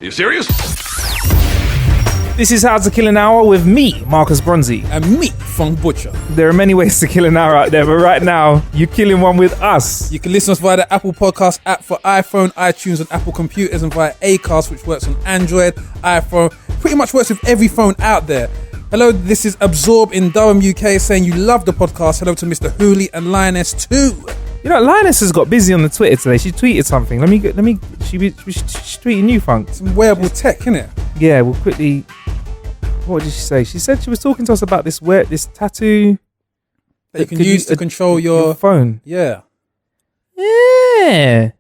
Are you serious? This is How to Kill an Hour with me, Marcus Bronzy. And me, Funk Butcher. There are many ways to kill an hour out there, but right now, you're killing one with us. You can listen to us via the Apple Podcast app for iPhone, iTunes, and Apple computers, and via Acast, which works on Android, iPhone, pretty much works with every phone out there. Hello, this is Absorb in Durham, UK, saying you love the podcast. Hello to Mr. Hooley and Lioness too. You know, Lioness has got busy on the Twitter today. She tweeted something. She's tweeting you, Funk. Some wearable tech, innit? Yeah, we'll quickly... What did she say? She said she was talking to us about this tattoo... That you can use to control your phone. Yeah. Yeah.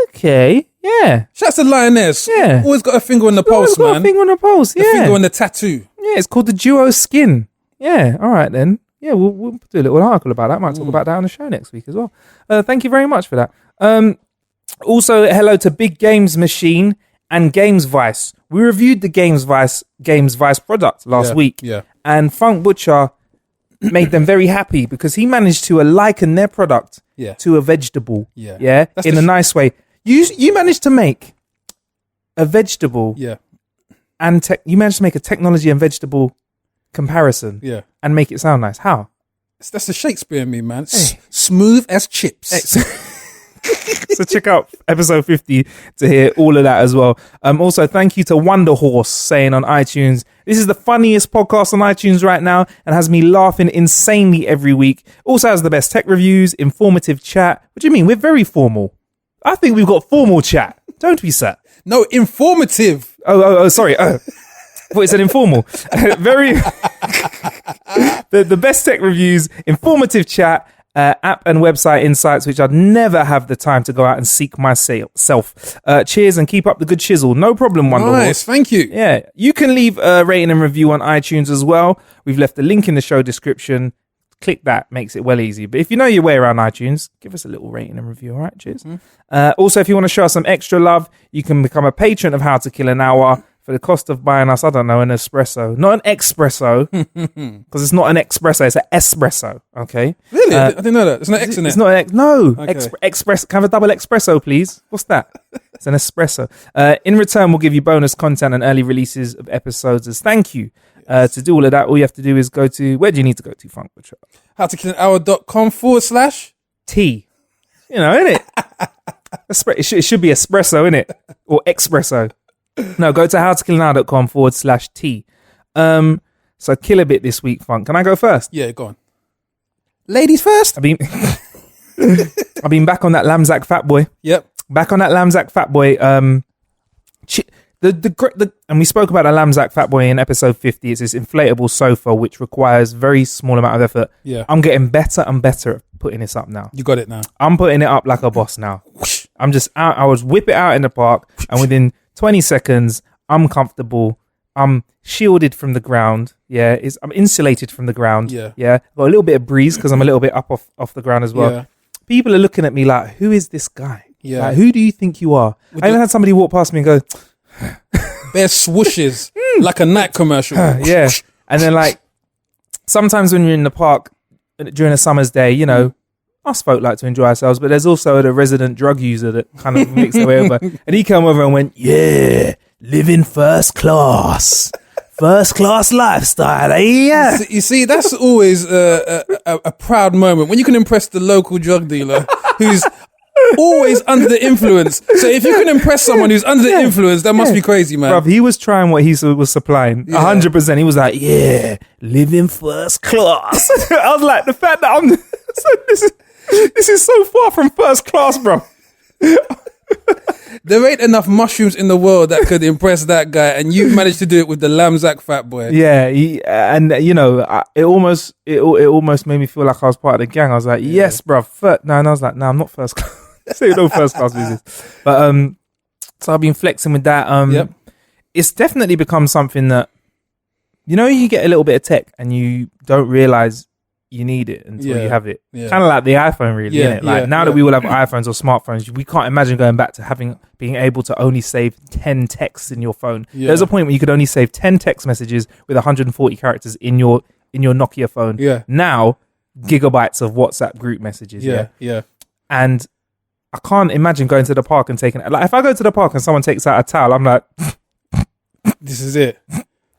Okay. Yeah. Shouts to Lioness. Yeah. Always got a finger on the pulse, man. Got a finger on the pulse, yeah. A finger on the tattoo. Yeah, it's called the Duo Skin. Yeah, all right then. Yeah, we'll do a little article about that. Might talk about that on the show next week as well. Thank you very much for that. Also, hello to Big Games Machine and Games Vice. We reviewed the Games Vice product last week. Yeah. And Funk Butcher made them very happy because he managed to liken their product to a vegetable. Yeah. Yeah. In a nice way. You managed to make a vegetable. Yeah. And you managed to make a technology and vegetable comparison. Yeah. And make it sound nice. How? That's the Shakespeare in me, man. Hey. Smooth as chips. So check out episode 50 to hear all of that as well. Also, thank you to Wonder Horse saying on iTunes, this is the funniest podcast on iTunes right now and has me laughing insanely every week. Also has the best tech reviews, informative chat. What do you mean? We're very formal. I think we've got formal chat, don't we, sir? No, informative. Oh, sorry. What is it, informal? Very the best tech reviews, informative chat, app and website insights, which I'd never have the time to go out and seek myself. Cheers and keep up the good chisel. No problem, Wonder Horse. Nice, thank you. Yeah, you can leave a rating and review on iTunes as well. We've left the link in the show description. Click that, makes it well easy. But if you know your way around iTunes, give us a little rating and review, all right? Cheers. Also, if you want to show us some extra love, you can become a patron of How to Kill an Hour for the cost of buying us, I don't know, an espresso. Not an espresso, because it's not an espresso, it's an espresso, okay? Really? I didn't know that. There's no X in it. It's not an X. No. Okay. Express. Can I have a double espresso, please? What's that? It's an espresso. In return, we'll give you bonus content and early releases of episodes as thank you. To do all of that, all you have to do is go to, where do you need to go to, Funk Butcher? howtokillanhour.com/T. You know, innit? It should be espresso, innit? Or espresso. No, go to howtokillanhour.com/T. So kill a bit this week, Funk. Can I go first? Yeah, go on. Ladies first. I've been back on that Lamzac Fat Boy. Yep. Back on that Lamzac Fat Boy. And we spoke about a Lamzac Fat Boy in episode 50. It's this inflatable sofa which requires very small amount of effort. Yeah. I'm getting better and better at putting this up now. You got it now. I'm putting it up like a boss now. I'm just out. I was whip it out in the park, and within 20 seconds, I'm comfortable. I'm shielded from the ground. Yeah, I'm insulated from the ground. Yeah. Got a little bit of breeze because I'm a little bit up off the ground as well. Yeah. People are looking at me like, who is this guy? Yeah. Like, who do you think you are? I even had somebody walk past me and go, bare swooshes like a Nike commercial. Yeah. And then like sometimes when you're in the park during a summer's day, you know, us folk like to enjoy ourselves, but there's also the resident drug user that kind of makes their way over. And he came over and went, yeah, living first class lifestyle. Yeah. You see, that's always a proud moment when you can impress the local drug dealer who's always under the influence. So if you can impress someone who's under the influence, that must be crazy, man. Bruv, he was trying what he was supplying. 100%. He was like, yeah, living first class. I was like, the fact that I'm... This is so far from first class, bro. There ain't enough mushrooms in the world that could impress that guy, and you managed to do it with the Lamzac Fat Boy. Yeah, and you know, it almost made me feel like I was part of the gang. I was like, yes, bro. And I was like, no, I'm not first class. So no first class business. But so I've been flexing with that. It's definitely become something that, you know, you get a little bit of tech and you don't realize you need it until you have it. Kind of like the iPhone, really, isn't it? Like now that we all have iPhones or smartphones, we can't imagine going back to being able to only save 10 texts in your phone. There's a point where you could only save 10 text messages with 140 characters in your Nokia phone. Now, gigabytes of WhatsApp group messages. And I can't imagine going to the park and taking, like, if I go to the park and someone takes out a towel, I'm like, This is it.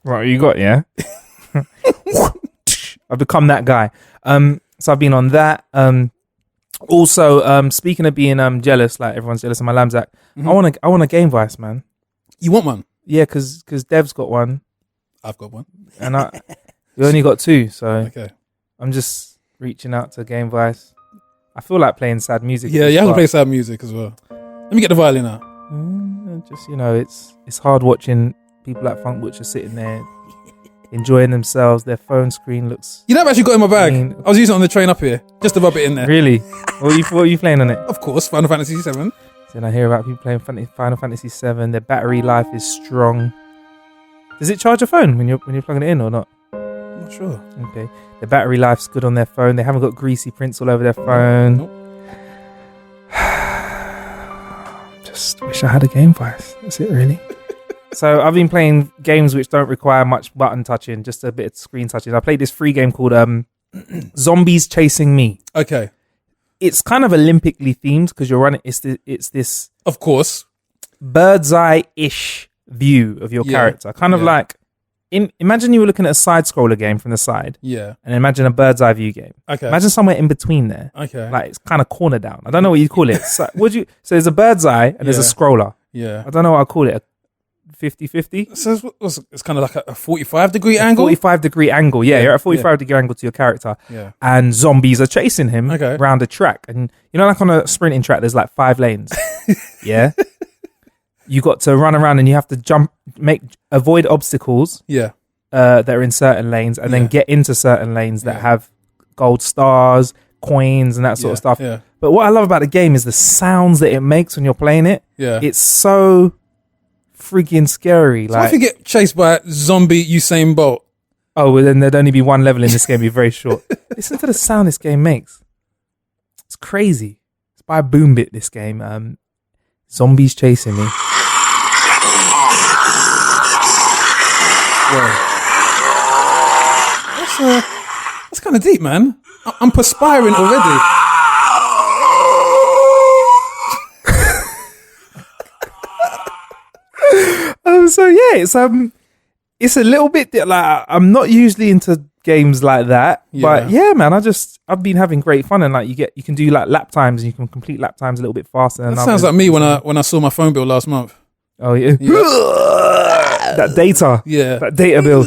Right, you got, yeah? I've become that guy. So I've been on that. Also, speaking of being jealous, like everyone's jealous of my Lamzac, I want a Game Vice, man. You want one? Yeah, because Dev's got one. I've got one. And we only got 2, so Okay. I'm just reaching out to Game Vice. I feel like playing sad music. Yeah, you have to play sad music as well. Let me get the violin out. Just, it's hard watching people like Funk Butcher sitting there enjoying themselves. Their phone screen looks... You know, I've actually got it in my bag. I mean, I was using it on the train up here, just to rub it in there. Really? What are you playing on it? Of course, Final Fantasy VII. Then I hear about people playing Final Fantasy VII. Their battery life is strong. Does it charge your phone when you're plugging it in or not? I'm not sure. Okay. The battery life's good on their phone. They haven't got greasy prints all over their phone. Nope. Just wish I had a Game Vice. That's it, really. So I've been playing games which don't require much button touching, just a bit of screen touching. I played this free game called Zombies Chasing Me. Okay. It's kind of Olympically themed because you're running. It's this, of course, bird's eye-ish view of your character. Kind of like, imagine you were looking at a side scroller game from the side. Yeah. And imagine a bird's eye view game. Okay. Imagine somewhere in between there. Okay. Like it's kind of corner down. I don't know what you call it. So there's a bird's eye and there's a scroller. Yeah. I don't know what I call it. 50-50? So it's kind of like a 45-degree angle? 45-degree angle, yeah. You're at a 45-degree angle to your character. Yeah. And zombies are chasing him around a track. And you know, like on a sprinting track, there's like 5 lanes. Yeah. You got to run around and you have to avoid obstacles that are in certain lanes and then get into certain lanes that have gold stars, coins and that sort of stuff. Yeah. But what I love about the game is the sounds that it makes when you're playing it. Yeah. It's so freaking scary. So if you get chased by a zombie Usain Bolt. Oh, well then there'd only be one level in this game, be very short. Listen to the sound this game makes. It's crazy. It's by Boombit, this game. Zombies Chasing Me. That's kind of deep, man. I'm perspiring already. So yeah, it's a little bit like I'm not usually into games like that, but yeah, man, I've been having great fun and like you can do like lap times and you can complete lap times a little bit faster. That sounds like me when I saw my phone bill last month. Oh yeah, that data, that data bill.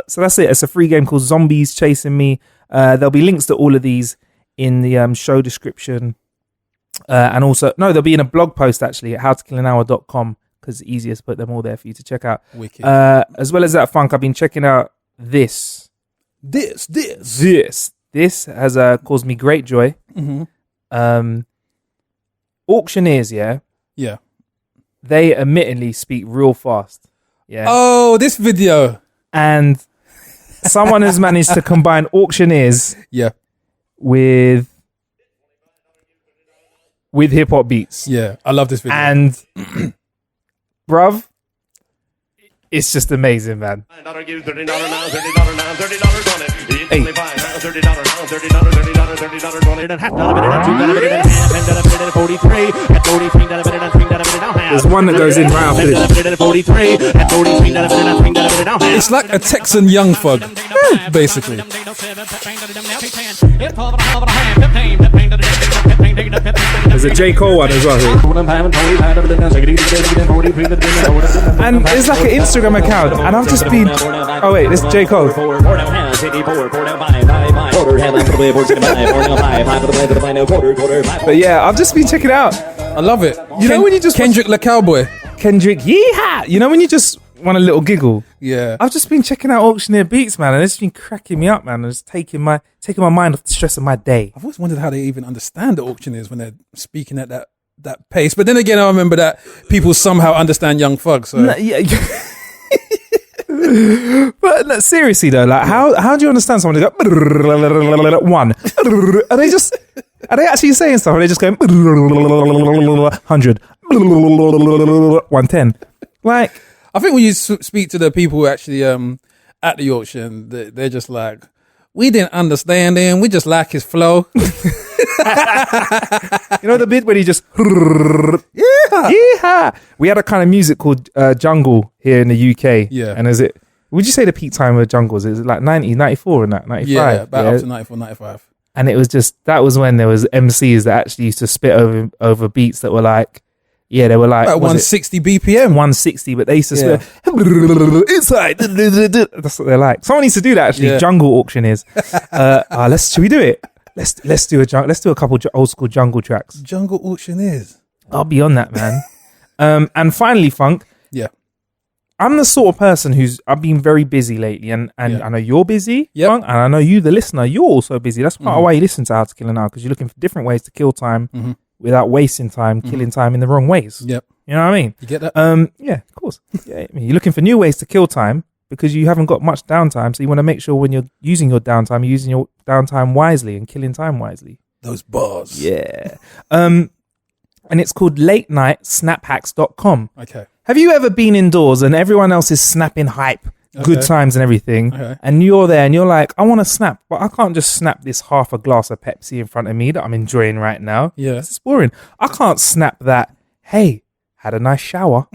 So that's it. It's a free game called Zombies Chasing Me. There'll be links to all of these in the show description, and also there'll be in a blog post actually at howtokillanhour.com. Because it's easier to put them all there for you to check out. Wicked. As well as that funk, I've been checking out this. This has caused me great joy. Mm-hmm. Auctioneers, yeah, they admittedly speak real fast. Yeah. Oh, this video. And someone has managed to combine auctioneers, with hip hop beats. Yeah, I love this video. And bruv, it's just amazing, man. Hey. There's one that goes in right after this. It's like a Texan Young Thug, basically. There's a J. Cole one as well here. And there's like an Instagram account, and I've just been... Oh wait, this is J. Cole. But yeah, I've just been checking it out. I love it. You know when you just... Kendrick the Cowboy. Kendrick, yeehaw! You know when you just want a little giggle? Yeah. I've just been checking out auctioneer beats, man, and it's been cracking me up, man. And it's taking my mind off the stress of my day. I've always wondered how they even understand the auctioneers when they're speaking at that pace. But then again, I remember that people somehow understand Young Thug. So no, yeah. But no, seriously though, like how do you understand someone to go one? Are they actually saying stuff? Or are they just going 100, 110? Like, I think when you speak to the people who actually at the auction, they're just like, We didn't understand him. We just like his flow. You know the bit where he just We had a kind of music called jungle here in the UK. Yeah. And would you say the peak time of jungles is it like 90, 94 and that 95? Yeah, about up to 94, 95. And it was that was when there was MCs that actually used to spit over beats that were like, they were like About 160 BPM. 160, but they used to spit inside. That's what they're like. Someone needs to do that actually. Yeah. Jungle auctioneers. Should we do it? Let's do a couple old school jungle tracks. Jungle auctioneers. I'll be on that, man. And finally, Funk. Yeah. I'm the sort of person I've been very busy lately, and I know you're busy, Funk, and I know you, the listener, you're also busy. That's part of why you listen to How to Kill an Hour, because you're looking for different ways to kill time without wasting time, killing time in the wrong ways. Yep. You know what I mean? You get that? Yeah, of course. Yeah, I mean, you're looking for new ways to kill time because you haven't got much downtime, so you want to make sure when you're using your downtime, you're using your downtime wisely and killing time wisely. Those bars. Yeah. And it's called latenightsnaphacks.com. Okay. Have you ever been indoors and everyone else is snapping hype, good times and everything, and you're there and you're like, I want to snap, but I can't just snap this half a glass of Pepsi in front of me that I'm enjoying right now. Yeah. It's boring. I can't snap that, hey, had a nice shower.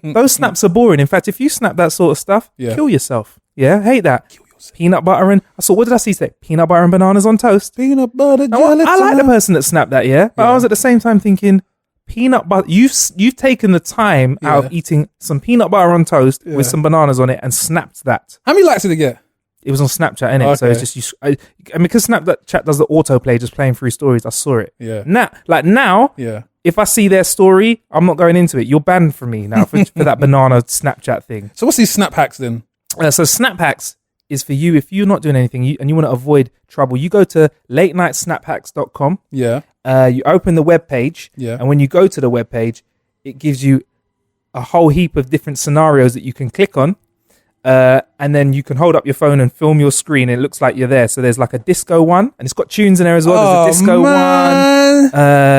Those snaps are boring. In fact, if you snap that sort of stuff, kill yourself. Yeah, hate that. Kill yourself. Peanut butter and, what did I see say? Peanut butter and bananas on toast. Peanut butter, I like the person that snapped that, but I was at the same time thinking, peanut butter, you've taken the time out of eating some peanut butter on toast with some bananas on it and snapped that. How many likes did it get? It was on Snapchat, innit? Okay. So it's just because Snapchat does the autoplay, just playing through stories. I saw it. Yeah. Now, if I see their story, I'm not going into it. You're banned from me now for that banana Snapchat thing. So what's these snap hacks then? So snap hacks is for you if you're not doing anything and you want to avoid trouble. You go to latenightsnaphacks.com. Yeah. You open the web page, and when you go to the web page, it gives you a whole heap of different scenarios that you can click on, and then you can hold up your phone and film your screen, and it looks like you're there. So there's like a disco one, and it's got tunes in there as well. There's a disco one.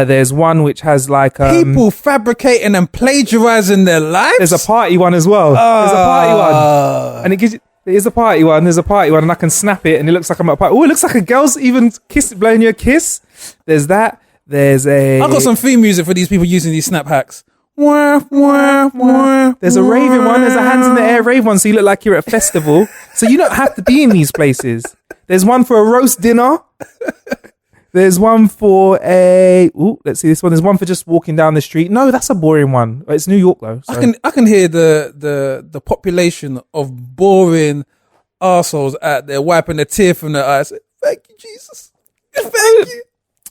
There's one which has like people fabricating and plagiarizing their lives. There's a party one as well. There's a party one, and it gives you. There's a party one, and I can snap it, and it looks like I'm at a party. Oh, it looks like a girl's even blowing you a kiss. There's that. I've got some theme music for these people using these snap hacks. There's a raving one. There's a hands in the air rave one, so you look like you're at a festival. So you don't have to be in these places. There's one for a roast dinner. There's one for let's see this one. There's one for just walking down the street. No, that's a boring one. It's New York though. So. I can hear the population of boring arseholes out there wiping a tear from their eyes. Thank you, Jesus. Thank you.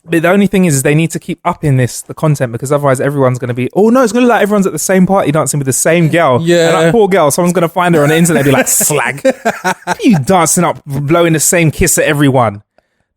But the only thing is they need to keep upping the content, because otherwise everyone's going to be, it's going to look like everyone's at the same party dancing with the same girl. Yeah. And that poor girl, someone's going to find her on the internet and be like, slag. Look at you dancing up, blowing the same kiss at everyone.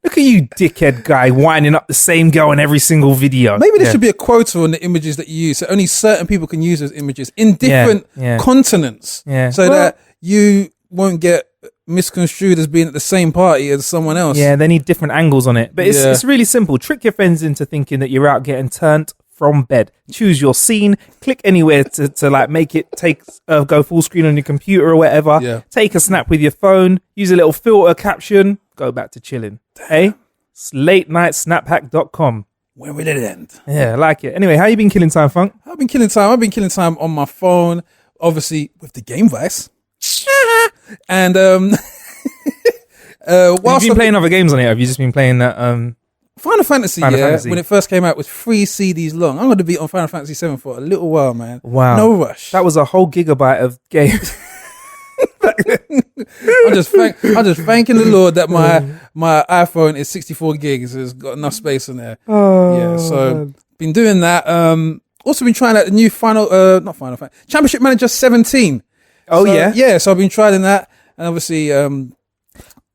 Look at you, dickhead guy, winding up the same girl in every single video. Maybe there should be a quota on the images that you use, so only certain people can use those images in different continents, so that you won't get misconstrued as being at the same party as someone else. Yeah, they need different angles on it. But it's really simple. Trick your friends into thinking that you're out getting turned from bed. Choose your scene. Click anywhere to like make it go full screen on your computer or whatever. Yeah. Take a snap with your phone. Use a little filter caption. Go back to chilling. Hey, it's latenightsnaphack.com. Where will it end? Yeah, I like it. Anyway, how you been killing time, Funk? I've been killing time on my phone, obviously with the Game Vice. And whilst you've been playing other games on it, have you just been playing that Final Fantasy, when it first came out, was 3 CDs long. I'm going to be on Final Fantasy 7 for a little while, man. Wow. No rush. That was a whole gigabyte of games. I'm just thanking the Lord that my iPhone is 64 gigs. It's got enough space in there. So been doing that. Also been trying out the new Championship Manager 17. So I've been trying that, and obviously I'm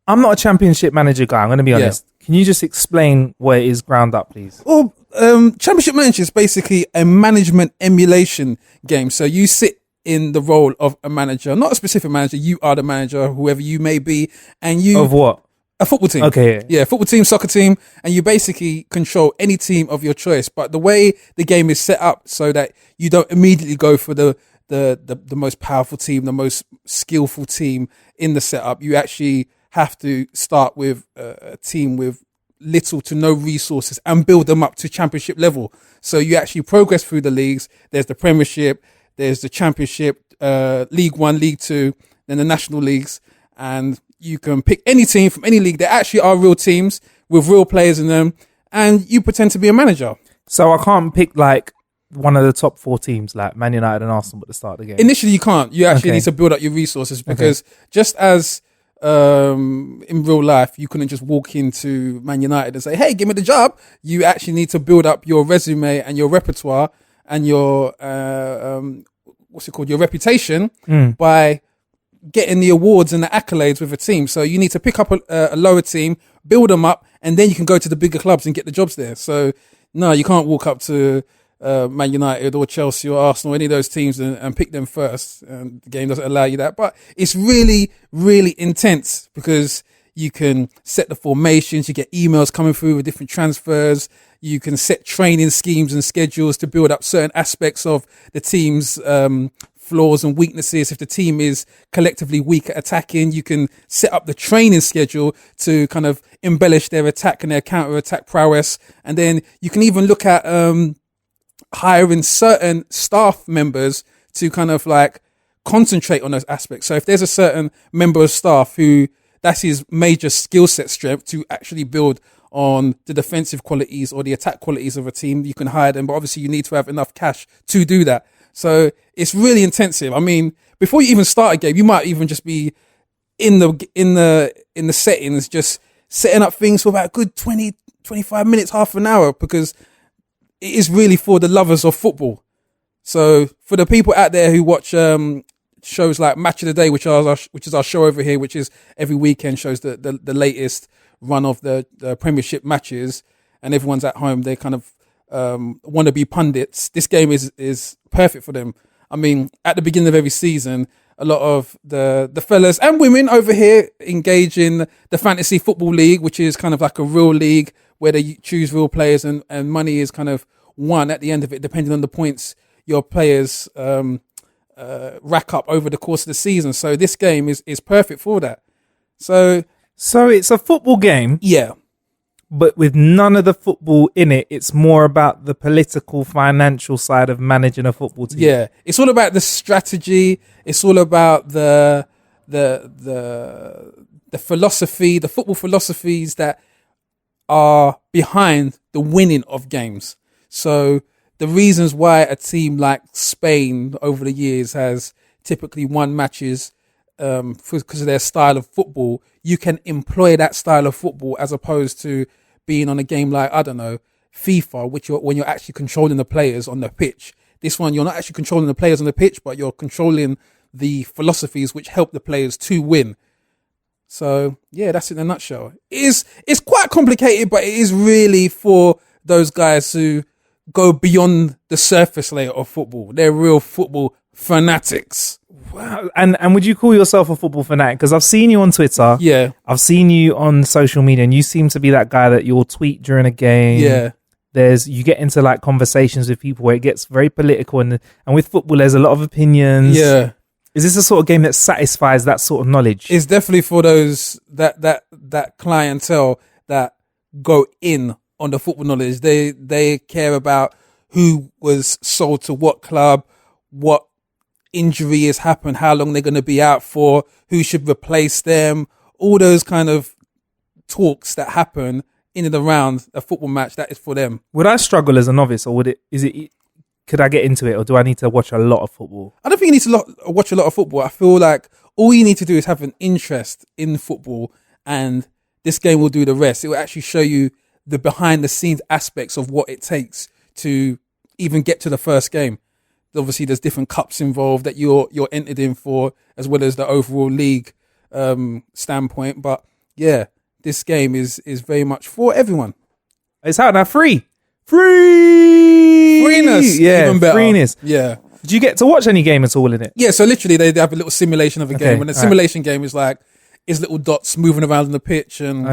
not a Championship Manager guy, I'm going to be honest. Can you just explain what it is ground up, please? Well, Championship Manager is basically a management emulation game. So you sit in the role of a manager, not a specific manager. You are the manager, whoever you may be, and you of what? A football team. Okay. Yeah, football team, soccer team, and you basically control any team of your choice. But the way the game is set up, so that you don't immediately go for the most powerful team, the most skillful team in the setup. You actually have to start with a team with little to no resources and build them up to championship level. So you actually progress through the leagues. There's the Premiership, there's the Championship, League One, League Two, then the national leagues, and you can pick any team from any league. There actually are real teams with real players in them, and you pretend to be a manager. So I can't pick like one of the top 4 teams like Man United and Arsenal at the start of the game. Initially, you can't. You actually need to build up your resources because just as in real life, you couldn't just walk into Man United and say, "Hey, give me the job." You actually need to build up your resume and your repertoire and your your reputation by getting the awards and the accolades with a team. So you need to pick up a lower team, build them up, and then you can go to the bigger clubs and get the jobs there. So no, you can't walk up to Man United or Chelsea or Arsenal, any of those teams and pick them first. And the game doesn't allow you that. But it's really, really intense because you can set the formations, you get emails coming through with different transfers, you can set training schemes and schedules to build up certain aspects of the team's flaws and weaknesses. If the team is collectively weak at attacking, you can set up the training schedule to kind of embellish their attack and their counter-attack prowess. And then you can even look at hiring certain staff members to kind of like concentrate on those aspects. So if there's a certain member of staff who that's his major skill set strength to actually build on the defensive qualities or the attack qualities of a team, you can hire them. But obviously you need to have enough cash to do that. So it's really intensive. I mean, before you even start a game, you might even just be in the settings, just setting up things for about a good 20, 25 minutes, half an hour, because it is really for the lovers of football. So for the people out there who watch shows like Match of the Day, which is our show over here, which is every weekend, shows the latest run of the Premiership matches, and everyone's at home, they kind of want to be pundits. This game is perfect for them. I mean, at the beginning of every season, a lot of the fellas and women over here engage in the Fantasy Football League, which is kind of like a real league where they choose real players and money is kind of won at the end of it, depending on the points your players rack up over the course of the season. So this game is perfect for that. So it's a football game. Yeah. But with none of the football in it, it's more about the political, financial side of managing a football team. Yeah, it's all about the strategy. It's all about the philosophy, the football philosophies that are behind the winning of games. So the reasons why a team like Spain over the years has typically won matches because of their style of football, you can employ that style of football as opposed to being on a game like, I don't know, FIFA, when you're actually controlling the players on the pitch. This one, you're not actually controlling the players on the pitch, but you're controlling the philosophies which help the players to win. So yeah, that's it in a nutshell. It's quite complicated, but it is really for those guys who go beyond the surface layer of football. They're real football fanatics. Wow. And would you call yourself a football fanatic? Because I've seen you on Twitter. Yeah. I've seen you on social media, and you seem to be that guy that you'll tweet during a game. Yeah. You get into like conversations with people where it gets very political, and with football there's a lot of opinions. Yeah. Is this a sort of game that satisfies that sort of knowledge? It's definitely for those that clientele that go in on the football knowledge. They care about who was sold to what club, what injury has happened, how long they're going to be out for, who should replace them, all those kind of talks that happen in and around a football match. That is for them. Would I struggle as a novice, or could I get into it, or do I need to watch a lot of football? I don't think you need to watch a lot of football. I feel like all you need to do is have an interest in football, and this game will do the rest. It will actually show you the behind the scenes aspects of what it takes to even get to the first game. Obviously, there's different cups involved that you're entered in for, as well as the overall league standpoint. But yeah, this game is very much for everyone. It's out now, freeness, yeah, even better. Freeness. Yeah. Do you get to watch any game at all in it? Yeah, so literally they have a little simulation of a game, and the simulation game is like is little dots moving around on the pitch and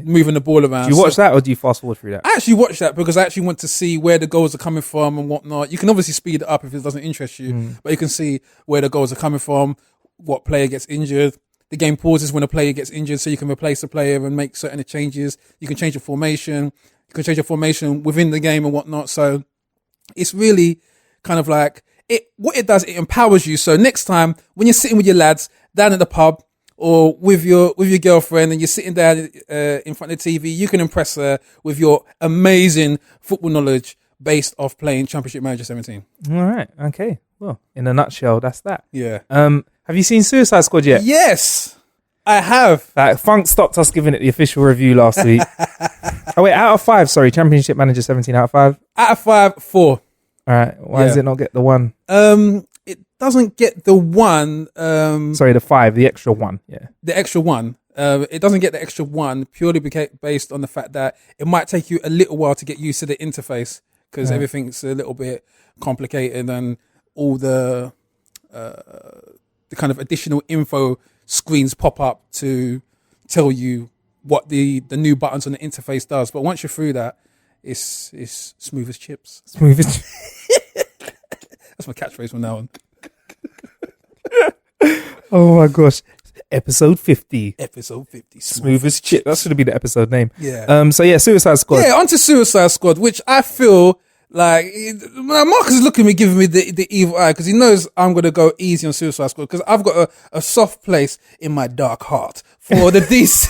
moving the ball around. Do you watch that, or do you fast forward through that? I actually watch that because I actually want to see where the goals are coming from and whatnot. You can obviously speed it up if it doesn't interest you, but you can see where the goals are coming from, what player gets injured, the game pauses when a player gets injured, so you can replace the player and make certain changes. You can change your formation. You can change your formation within the game and whatnot. So it's really kind of like what it does, it empowers you. So next time when you're sitting with your lads down at the pub or with your girlfriend and you're sitting down in front of the TV, you can impress her with your amazing football knowledge based off playing Championship Manager 17. All right. Okay. Well, in a nutshell, that's that. Yeah. Have you seen Suicide Squad yet? Yes, I have. Like, Funk stopped us giving it the official review last week. Oh wait, out of 5. Sorry, Championship Manager 17 out of 5. Out of 5, 4. All right. Why does it not get the 1? It doesn't get the 1. Sorry, the 5, the extra 1. Yeah. The extra 1. It doesn't get the extra 1 purely based on the fact that it might take you a little while to get used to the interface because everything's a little bit complicated and all the kind of additional info screens pop up to tell you what the new buttons on the interface does. But once you're through that, it's smooth as chips. Smooth as That's my catchphrase from now on. Oh my gosh. Episode 50. Episode 50. Smooth as chip. That should be the episode name. Yeah. So yeah, Suicide Squad. Yeah, onto Suicide Squad, which I feel like Marcus is looking at me, giving me the evil eye because he knows I'm going to go easy on Suicide Squad because I've got a soft place in my dark heart for the DC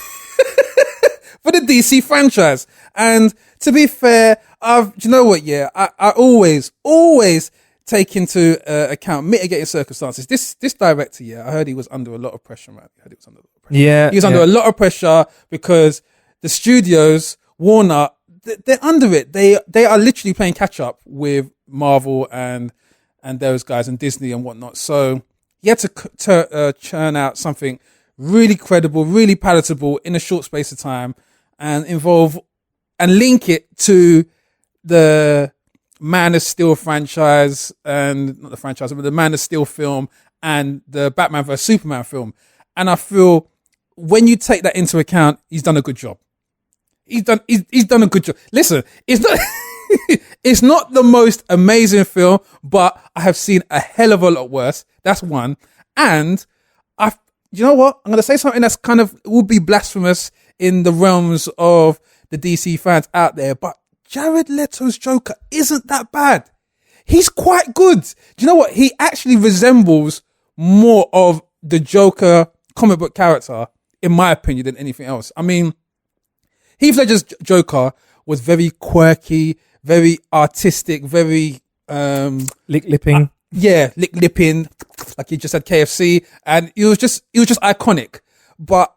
for the DC franchise. And to be fair, do you know what? Yeah, I always take into account mitigating circumstances. This director, I heard he was under a lot of pressure, man. Yeah, he was under a lot of pressure because the studios, Warner, they're under it. They are literally playing catch up with Marvel and those guys and Disney and whatnot. So he had to churn out something really credible, really palatable in a short space of time, and involve and link it to the Man of Steel franchise and not the franchise, but the Man of Steel film and the Batman vs Superman film. And I feel when you take that into account, he's done a good job. He's done a good job. Listen, it's not it's not the most amazing film, but I have seen a hell of a lot worse. That's one. And you know what? I'm going to say something that's kind of would be blasphemous in the realms of the DC fans out there, but Jared Leto's Joker isn't that bad. He's quite good. Do you know what? He actually resembles more of the Joker comic book character, in my opinion, than anything else. I mean, Heath Ledger's Joker was very quirky, very artistic, very lip-lipping. Lip-lipping, like he just had KFC, and it was just iconic. But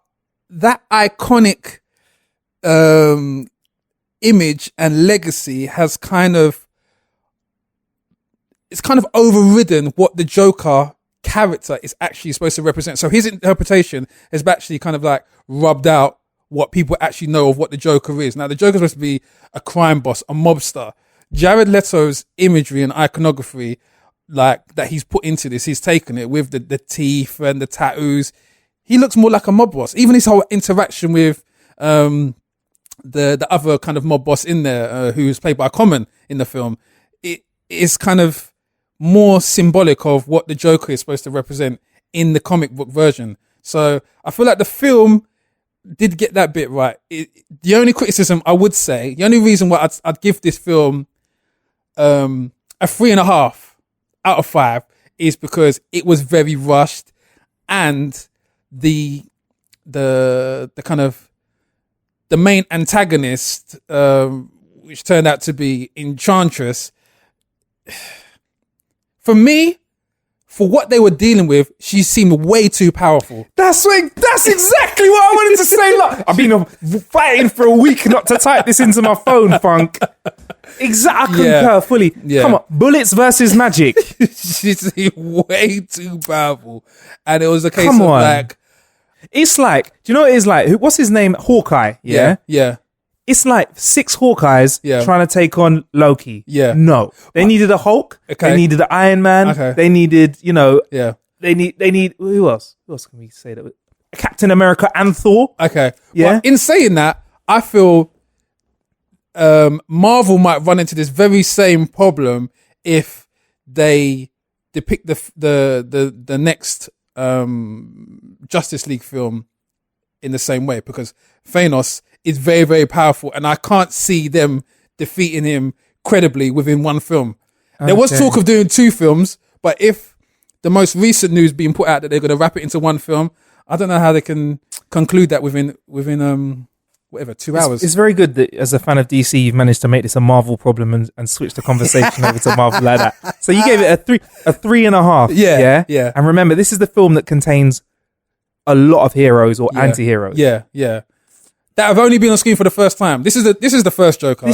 that iconic image and legacy has kind of overridden what the Joker character is actually supposed to represent. So his interpretation has actually kind of like rubbed out what people actually know of what the Joker is. Now, the Joker's supposed to be a crime boss, a mobster. Jared Leto's imagery and iconography, like that he's put into this, he's taken it with the teeth and the tattoos. He looks more like a mob boss. Even his whole interaction with the other kind of mob boss in there, who is played by Common in the film, it is kind of more symbolic of what the Joker is supposed to represent in the comic book version. So I feel like the film did get that bit right. The only criticism I would say, the only reason why I'd give this film a 3.5 out of 5 is because it was very rushed, and the kind of the main antagonist, which turned out to be Enchantress, for me, for what they were dealing with, she seemed way too powerful. That's exactly what I wanted to say. Look, I've been fighting for a week not to type this into my phone, Funk. Exactly, I concur fully. Yeah. Come on, bullets versus magic. She seemed way too powerful. And it was a case of like... It's like, do you know what it is like? What's his name? Hawkeye, yeah? Yeah. It's like 6 Hawkeyes trying to take on Loki. Yeah. No. They needed a Hulk. Okay. They needed an Iron Man. Okay. They needed, they need, who else? Who else can we say that with? Captain America and Thor. Okay. Yeah. Well, in saying that, I feel Marvel might run into this very same problem if they depict the next Justice League film in the same way, because Thanos is very, very powerful, and I can't see them defeating him credibly within one film. There was talk of doing 2 films, but if the most recent news being put out that they're going to wrap it into one film, I don't know how they can conclude that within 2 hours. It's very good that as a fan of DC, you've managed to make this a Marvel problem and switch the conversation over to Marvel like that. So you gave it a 3.5. Yeah. And remember, this is the film that contains a lot of heroes or anti-heroes. Yeah. That have only been on screen for the first time. This is the first Joker.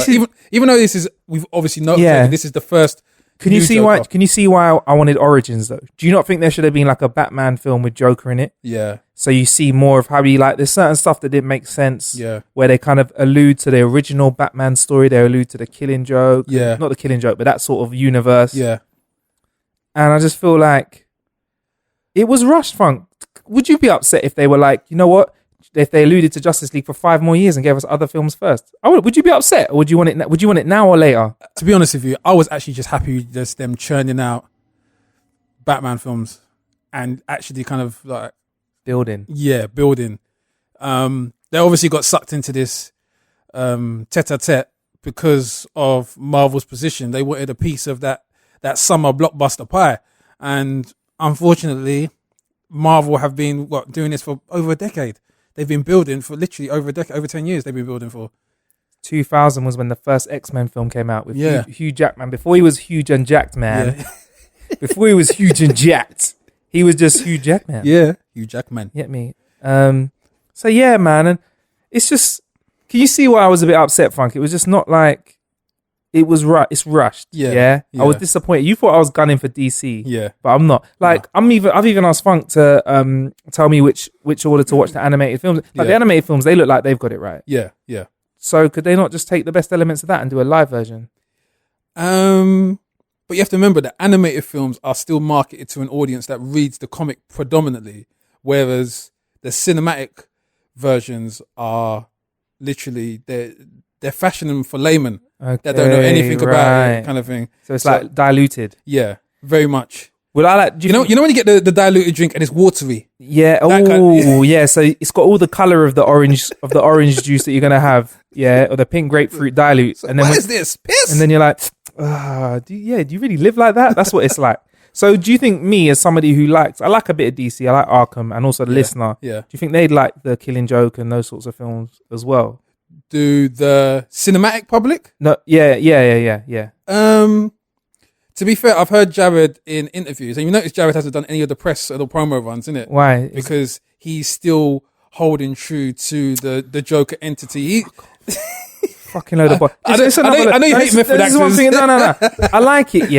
Even though we've obviously noticed this is the first. Can you see why? Can you see why I wanted origins though? Do you not think there should have been like a Batman film with Joker in it? Yeah. So you see more of how there's certain stuff that didn't make sense. Yeah. Where they kind of allude to the original Batman story. They allude to the Killing Joke. Yeah. Not the Killing Joke, but that sort of universe. Yeah. And I just feel like it was rushed, Funk. Would you be upset if they were like, you know what? If they alluded to Justice League for 5 more years and gave us other films first? Would you be upset, or would you want it? Would you want it now or later? To be honest with you, I was actually just happy with just them churning out Batman films and actually kind of like building. They obviously got sucked into this tete-a-tete because of Marvel's position. They wanted a piece of that summer blockbuster pie, and unfortunately, Marvel have been doing this for over a decade. They've been building for literally over a decade, over 10 years. They've been building for. 2000 was when the first X-Men film came out with Hugh Jackman. Before he was huge and jacked, man. Yeah. Before he was huge and jacked, he was just Hugh Jackman. Yeah, Hugh Jackman. Get me? So yeah, man, and it's just. Can you see why I was a bit upset, Frank? It was just not like. It was it's rushed. Yeah. I was disappointed. You thought I was gunning for DC. Yeah. But I'm not. Like I've even asked Funk to tell me which order to watch the animated films. Like the animated films, they look like they've got it right. Yeah. So could they not just take the best elements of that and do a live version? But you have to remember that animated films are still marketed to an audience that reads the comic predominantly, whereas the cinematic versions are literally they're fashioning them for laymen that don't know anything about it, kind of thing. So it's like diluted. Yeah, very much. Well, I like. You know when you get the diluted drink and it's watery. Yeah. Oh, yeah. So it's got all the color of the orange juice that you're gonna have. Yeah, or the pink grapefruit dilute. So and then what is this? Piss. And then you're like, do you really live like that? That's what it's like. So do you think me, as somebody who I like a bit of DC, I like Arkham, and also the listener. Yeah. Do you think they'd like the Killing Joke and those sorts of films as well? Do the cinematic public? No, yeah. To be fair, I've heard Jared in interviews, and you notice Jared hasn't done any of the press or the promo runs, innit? Why? Because he's still holding true to the Joker entity. Fucking load of boy. I know you hate method actors. No. I like it,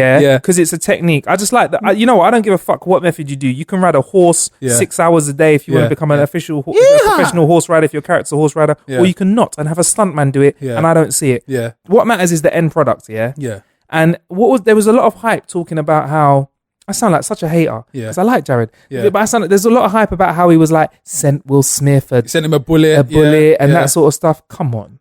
because it's a technique. I just like that. You know what? I don't give a fuck what method you do. You can ride a horse 6 hours a day if you want to become an official professional horse rider, if your character's a horse rider, or you can not and have a stuntman do it, and I don't see it. Yeah. What matters is the end product, Yeah. And there was a lot of hype talking about how I sound like such a hater because I like Jared. Yeah. But there's a lot of hype about how he was like sent Will Smith sent him a bullet and that sort of stuff. Come on.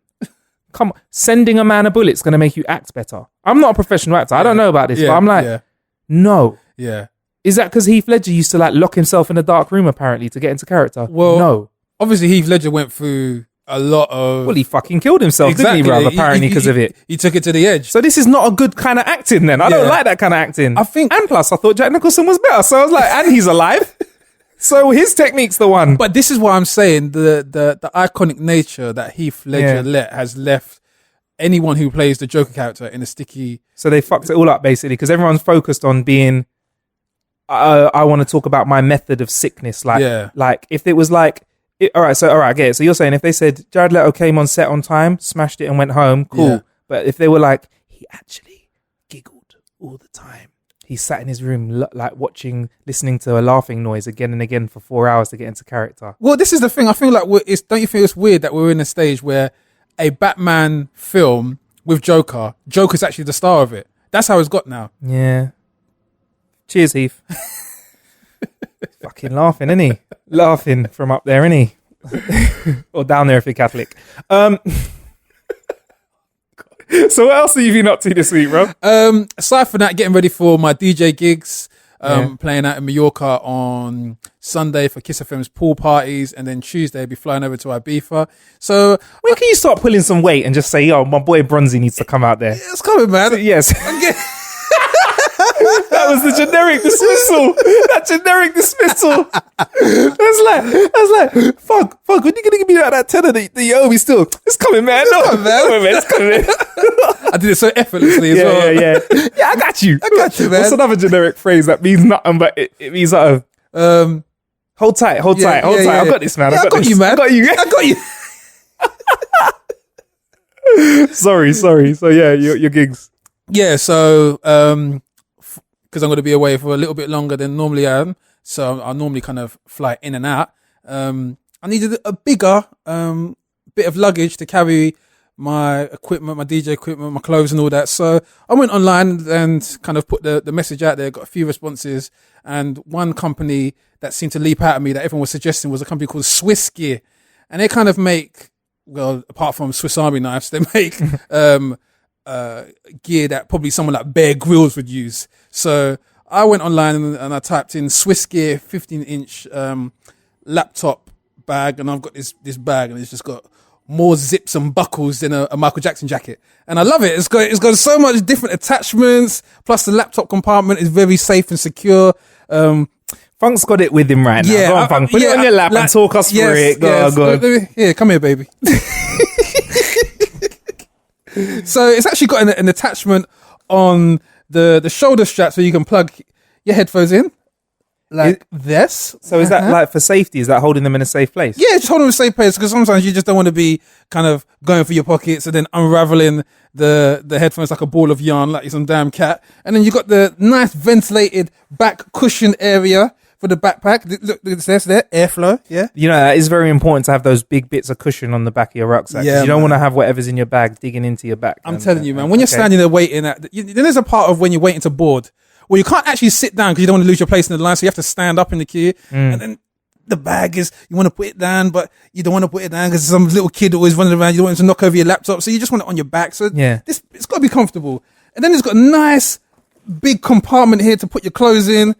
Sending a man a bullet's going to make you act better. I'm not a professional actor. I don't know about this, but I'm like, no. Yeah. Is that because Heath Ledger used to like lock himself in a dark room apparently to get into character? Well, no. Obviously Heath Ledger went through a lot of... Well, he fucking killed himself, didn't he, bruv? Apparently because of it. He took it to the edge. So this is not a good kind of acting then. I don't like that kind of acting. I think... And plus, I thought Jack Nicholson was better. So I was like, and he's alive. So his technique's the one. But this is why I'm saying the iconic nature that Heath Ledger has left anyone who plays the Joker character in a sticky... So they fucked it all up, basically, because everyone's focused on being... I want to talk about my method of sickness. Like if it was like... All right, I get it. So you're saying if they said Jared Leto came on set on time, smashed it and went home, cool. Yeah. But if they were like, he actually giggled all the time. He sat in his room like listening to a laughing noise again and again for 4 hours to get into character. Well, this is the thing. I feel like don't you think it's weird that we're in a stage where a Batman film with Joker's actually the star of it. That's how it's got now. Yeah. Cheers, Heath. Fucking laughing, isn't he? Laughing from up there, isn't he? Or down there if you're Catholic. So what else have you been up to this week, bro? Aside from that, getting ready for my DJ gigs, playing out in Mallorca on Sunday for Kiss FM's pool parties, and then Tuesday be flying over to Ibiza. So When can you start pulling some weight and just say, yo, my boy Bronzy needs to come out there? it's coming, man. Yes. That was the generic dismissal. That generic dismissal. I was like, fuck, when you gonna give me that tenner that you owe me still? It's coming, man. It's coming. I did it so effortlessly as well. Yeah, I got you, man. What's another generic phrase that means nothing, but it means sort of, hold tight. Yeah. I got this, man. Yeah, I got you, man. I got you. Sorry. So yeah, your gigs. Yeah, so because I'm going to be away for a little bit longer than normally I am, so I normally kind of fly in and out. I needed a bigger bit of luggage to carry my equipment, my DJ equipment, my clothes and all that. So I went online and kind of put the message out there, got a few responses, and one company that seemed to leap out at me that everyone was suggesting was a company called Swiss Gear. And they kind of make, well, apart from Swiss Army knives, they make gear that probably someone like Bear Grylls would use. So I went online and I typed in Swiss Gear 15-inch laptop bag, and I've got this bag, and it's just got more zips and buckles than a Michael Jackson jacket, and I love it. It's got so much different attachments. Plus, the laptop compartment is very safe and secure. Funk's got it with him right now. Go on, Funk. Put it on your lap and talk us through it. Go on. Here, come here, baby. So it's actually got an attachment on the shoulder strap, so you can plug your headphones in like this. So is that like for safety? Is that holding them in a safe place? Yeah, just hold them in a safe place, because sometimes you just don't want to be kind of going for your pockets and then unraveling the headphones like a ball of yarn, like you're some damn cat. And then you got the nice ventilated back cushion area for the backpack. Look, it's there, airflow. Yeah, you know, that is very important to have those big bits of cushion on the back of your rucksack. Yeah, you don't want to have whatever's in your bag digging into your back. I'm telling you, man. When you're standing there waiting, then there's a part of when you're waiting to board where you can't actually sit down because you don't want to lose your place in the line, so you have to stand up in the queue, and then the bag is, you want to put it down, but you don't want to put it down because some little kid always running around. You don't want him to knock over your laptop, so you just want it on your back. So yeah, it's got to be comfortable. And then it's got a nice big compartment here to put your clothes in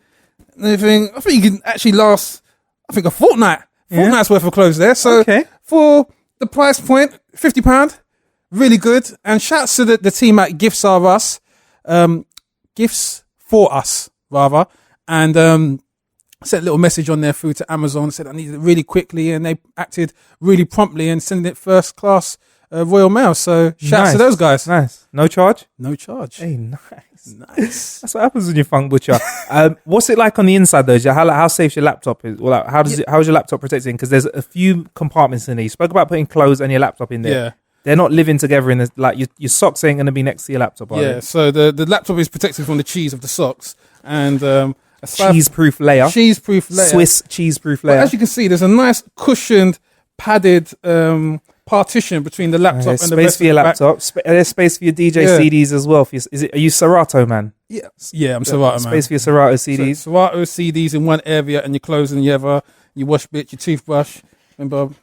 and everything. I think you can actually last, I think, a fortnight's worth of clothes there. So for the price point, £50, really good. And shouts to the team at Gifts for Us, rather. And sent a little message on there through to Amazon, said I needed it really quickly, and they acted really promptly and sending it first class Royal Mail. So shouts to those guys. Nice. No charge? No charge. Hey, nice. That's what happens when you Funk Butcher. What's it like on the inside though? How safe your laptop is? Well, how's your laptop protected? Because there's a few compartments in there. You spoke about putting clothes and your laptop in there. Yeah. They're not living together in the, like your socks ain't going to be next to your laptop, are they? So the laptop is protected from the cheese of the socks, and a cheese-proof layer. Swiss cheese-proof layer. But as you can see, there's a nice cushioned, padded partition between the laptop and the space for your laptop. There's space for your DJ CDs as well. Are you Serato, man? Yeah, I'm Serato, man. Space for your Serato CDs. So, Serato CDs in one area, and your clothes in the other. Your wash bit, your toothbrush. Remember.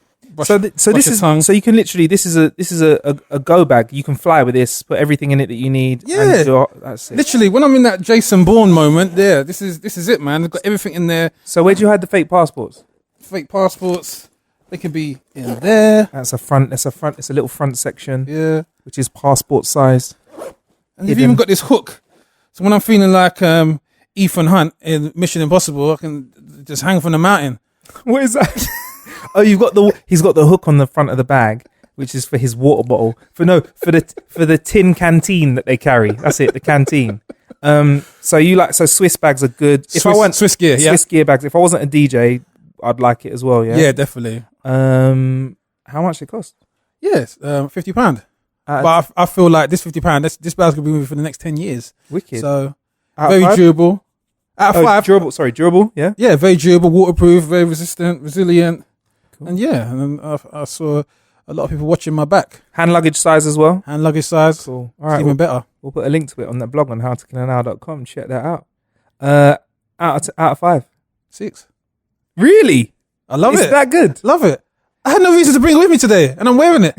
So this is tongue. So you can literally, this is a go bag. You can fly with this, put everything in it that you need. Yeah, that's it. Literally, when I'm in that Jason Bourne moment, this is it, man. I've got everything in there. So where'd you hide the fake passports? Fake passports, they can be in there. It's a little front section. Yeah, which is passport size. And you've even got this hook. So when I'm feeling like Ethan Hunt in Mission Impossible, I can just hang from the mountain. What is that? Oh, he's got the hook on the front of the bag, which is for his water bottle. For the tin canteen that they carry. That's it, the canteen. So Swiss bags are good. Swiss gear bags. If I wasn't a DJ, I'd like it as well. Yeah. Yeah, definitely. How much it cost? Yes, £50. But I feel like this £50, this bag's gonna be with me for the next 10 years. Wicked. So very durable. Out of 5. Durable. Sorry, durable. Yeah. Yeah, very durable, waterproof, very resistant, resilient. Cool. And I saw a lot of people watching my back. Hand luggage size as well. Hand luggage size. Cool. All right, even better. We'll put a link to it on that blog on howtokillanow.com. Check that out. Out of 5. 6. Really? I love it. It's that good. Love it. I had no reason to bring it with me today, and I'm wearing it.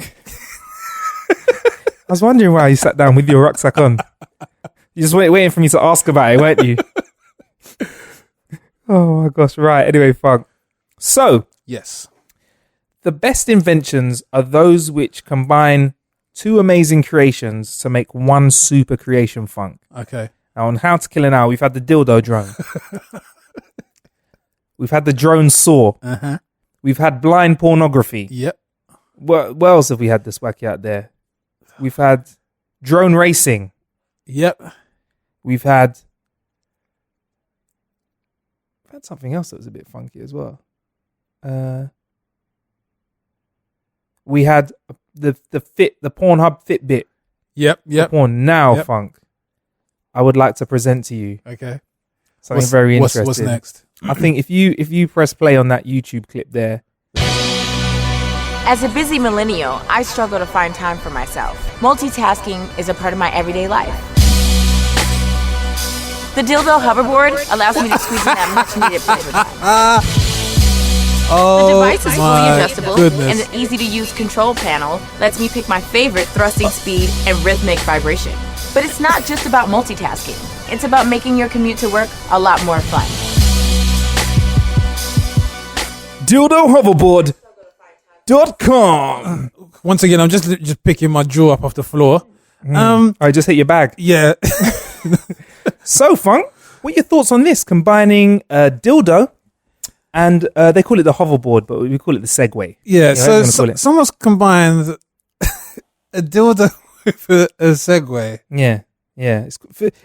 I was wondering why you sat down with your rucksack on. You just waiting for me to ask about it, weren't you? Oh my gosh! Right. Anyway, Funk. So Yes. the best inventions are those which combine two amazing creations to make one super creation, Funk. Okay. Now, on How to Kill an Hour, we've had the dildo drone. We've had the drone saw. Uh-huh. We've had blind pornography. Yep. What else have we had this wacky out there? We've had drone racing. Yep. We've had something else that was a bit funky as well. We had the Pornhub Fitbit. Yep. Yep. Porn. Now, Yep. Funk, I would like to present to you Okay. something very interesting. What's next? I think if you press play on that YouTube clip there. As a busy millennial, I struggle to find time for myself. Multitasking is a part of my everyday life. The Dildo Hoverboard allows me to squeeze in that much-needed pleasure time. The device is fully adjustable, and the easy-to-use control panel lets me pick my favorite thrusting speed and rhythmic vibration. But it's not just about multitasking. It's about making your commute to work a lot more fun. DildoHoverboard.com. Once again, I'm just picking my jaw up off the floor. I just hit your bag. Yeah. So, Funk, what are your thoughts on this? Combining dildo and they call it the hoverboard, but we call it the Segway. Yeah. You know, So someone's combined a dildo with a Segway. Yeah.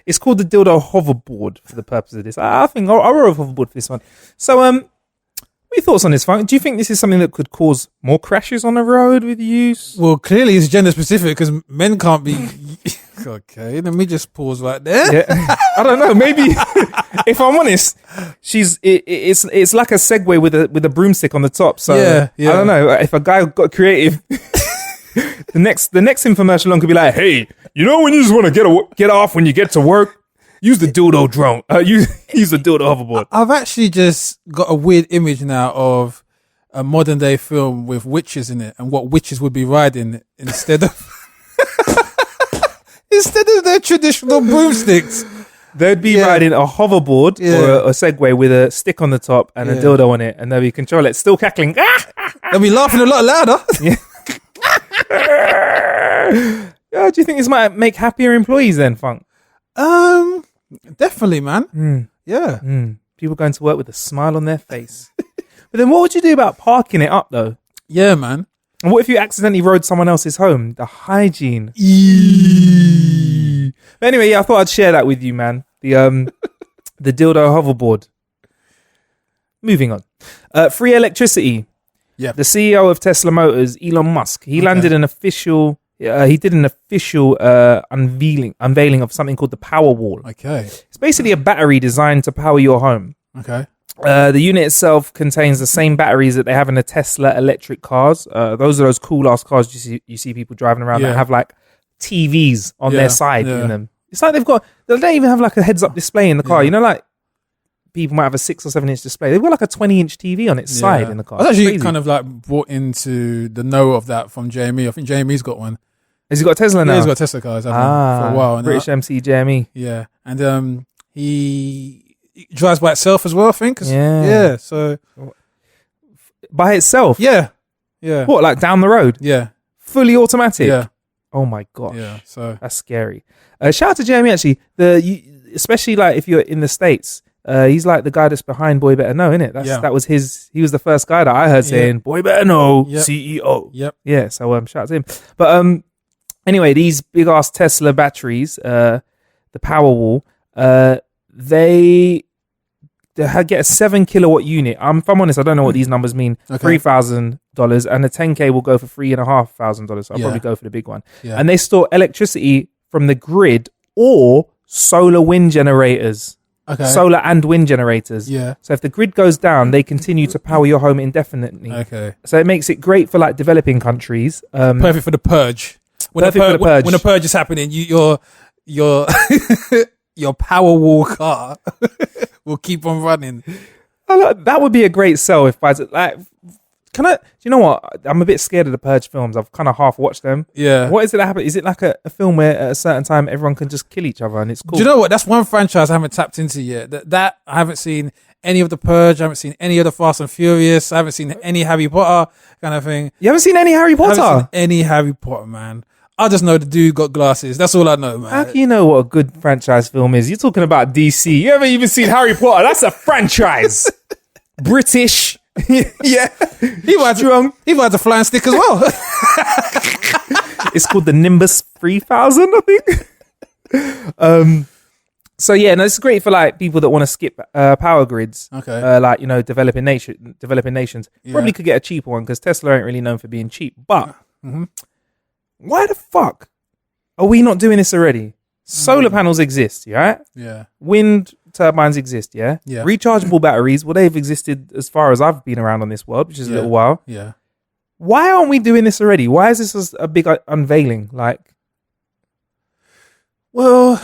It's called the Dildo Hoverboard for the purpose of this. I think I'll roll a hoverboard for this one. So, what are your thoughts on this, Funk? Do you think this is something that could cause more crashes on the road with use? Well, clearly it's gender specific because men can't be. Okay, let me just pause right there. Yeah. I don't know. Maybe if I'm honest, it's like a Segway with a broomstick on the top. So Yeah. I don't know if a guy got creative. the next infomercial on could be like, hey, you know when you just want to get off when you get to work, use the dildo drone. Use the dildo hoverboard. I've actually just got a weird image now of a modern day film with witches in it and what witches would be riding instead of their traditional broomsticks. They'd be riding a hoverboard or a Segway with a stick on the top and a dildo on it, and they'll be control it, still cackling. They'll be laughing a lot louder. Yeah, do you think this might make happier employees then, Funk? Definitely, man. Yeah. People going to work with a smile on their face. But then what would you do about parking it up, though? Yeah, man. And what if you accidentally rode someone else's home? The hygiene. But anyway, yeah, I thought I'd share that with you, man. The dildo hoverboard. Moving on. Free electricity. Yeah. The CEO of Tesla Motors, Elon Musk, he landed an official. He did an official unveiling of something called the Powerwall. Okay. It's basically a battery designed to power your home. Okay. The unit itself contains the same batteries that they have in the Tesla electric cars. Those are those cool ass cars you see people driving around that have like TVs on their side in them. It's like they don't even have like a heads up display in the car. You know, like people might have a 6 or 7 inch display. They've got like a 20-inch TV on its side in the car. I was actually kind of like brought into the know of that from JME. I think JME's got one. Has he got a Tesla now? Yeah, he's got a Tesla car. He's had one for a while. And British MC JME. Yeah. And he drives by itself as well, I think. Yeah. So by itself? Yeah. Yeah. What, like down the road? Yeah. Fully automatic? Yeah. Oh my gosh. Yeah. So that's scary. Shout out to Jeremy actually. Especially like if you're in the States, he's like the guy that's behind Boy Better Know, innit? That was he was the first guy that I heard saying Boy Better Know, CEO. Yep. Yeah, so shout out to him. But anyway, these big ass Tesla batteries, the Powerwall, they get a 7 kilowatt unit. If I'm honest, I don't know what these numbers mean. $3,000, and the 10K will go for $3,500. So I'll probably go for the big one. Yeah. And they store electricity from the grid or solar wind generators. Okay. Solar and wind generators. Yeah. So if the grid goes down, they continue to power your home indefinitely. Okay. So it makes it great for like developing countries. Perfect for the purge. When the purge is happening, your your Powerwall car will keep on running. That would be a great sell if I like. Do you know what? I'm a bit scared of the Purge films. I've kind of half watched them. Yeah. What is it that happens? Is it like a film where at a certain time everyone can just kill each other and it's cool? Do you know what? That's one franchise I haven't tapped into yet. That I haven't seen any of the Purge. I haven't seen any of the Fast and Furious. I haven't seen any Harry Potter kind of thing. You haven't seen any Harry I haven't Potter? seen any Harry Potter, man. I just know the dude got glasses. That's all I know, man. How can you know what a good franchise film is? You're talking about DC. You haven't even seen Harry Potter. That's a franchise. British. Yeah. He might have to flying stick as well. It's called the Nimbus 3000, I think. So yeah, no, it's great for like people that want to skip power grids. Okay. Like, you know, developing nations. Yeah. Probably could get a cheaper one because Tesla ain't really known for being cheap. But why the fuck are we not doing this already? Solar panels exist, right? Yeah. Wind turbines exist, yeah? Yeah. Rechargeable batteries, well, they've existed as far as I've been around on this world, which is a little while. Yeah. Why aren't we doing this already? Why is this a big unveiling? Like, well,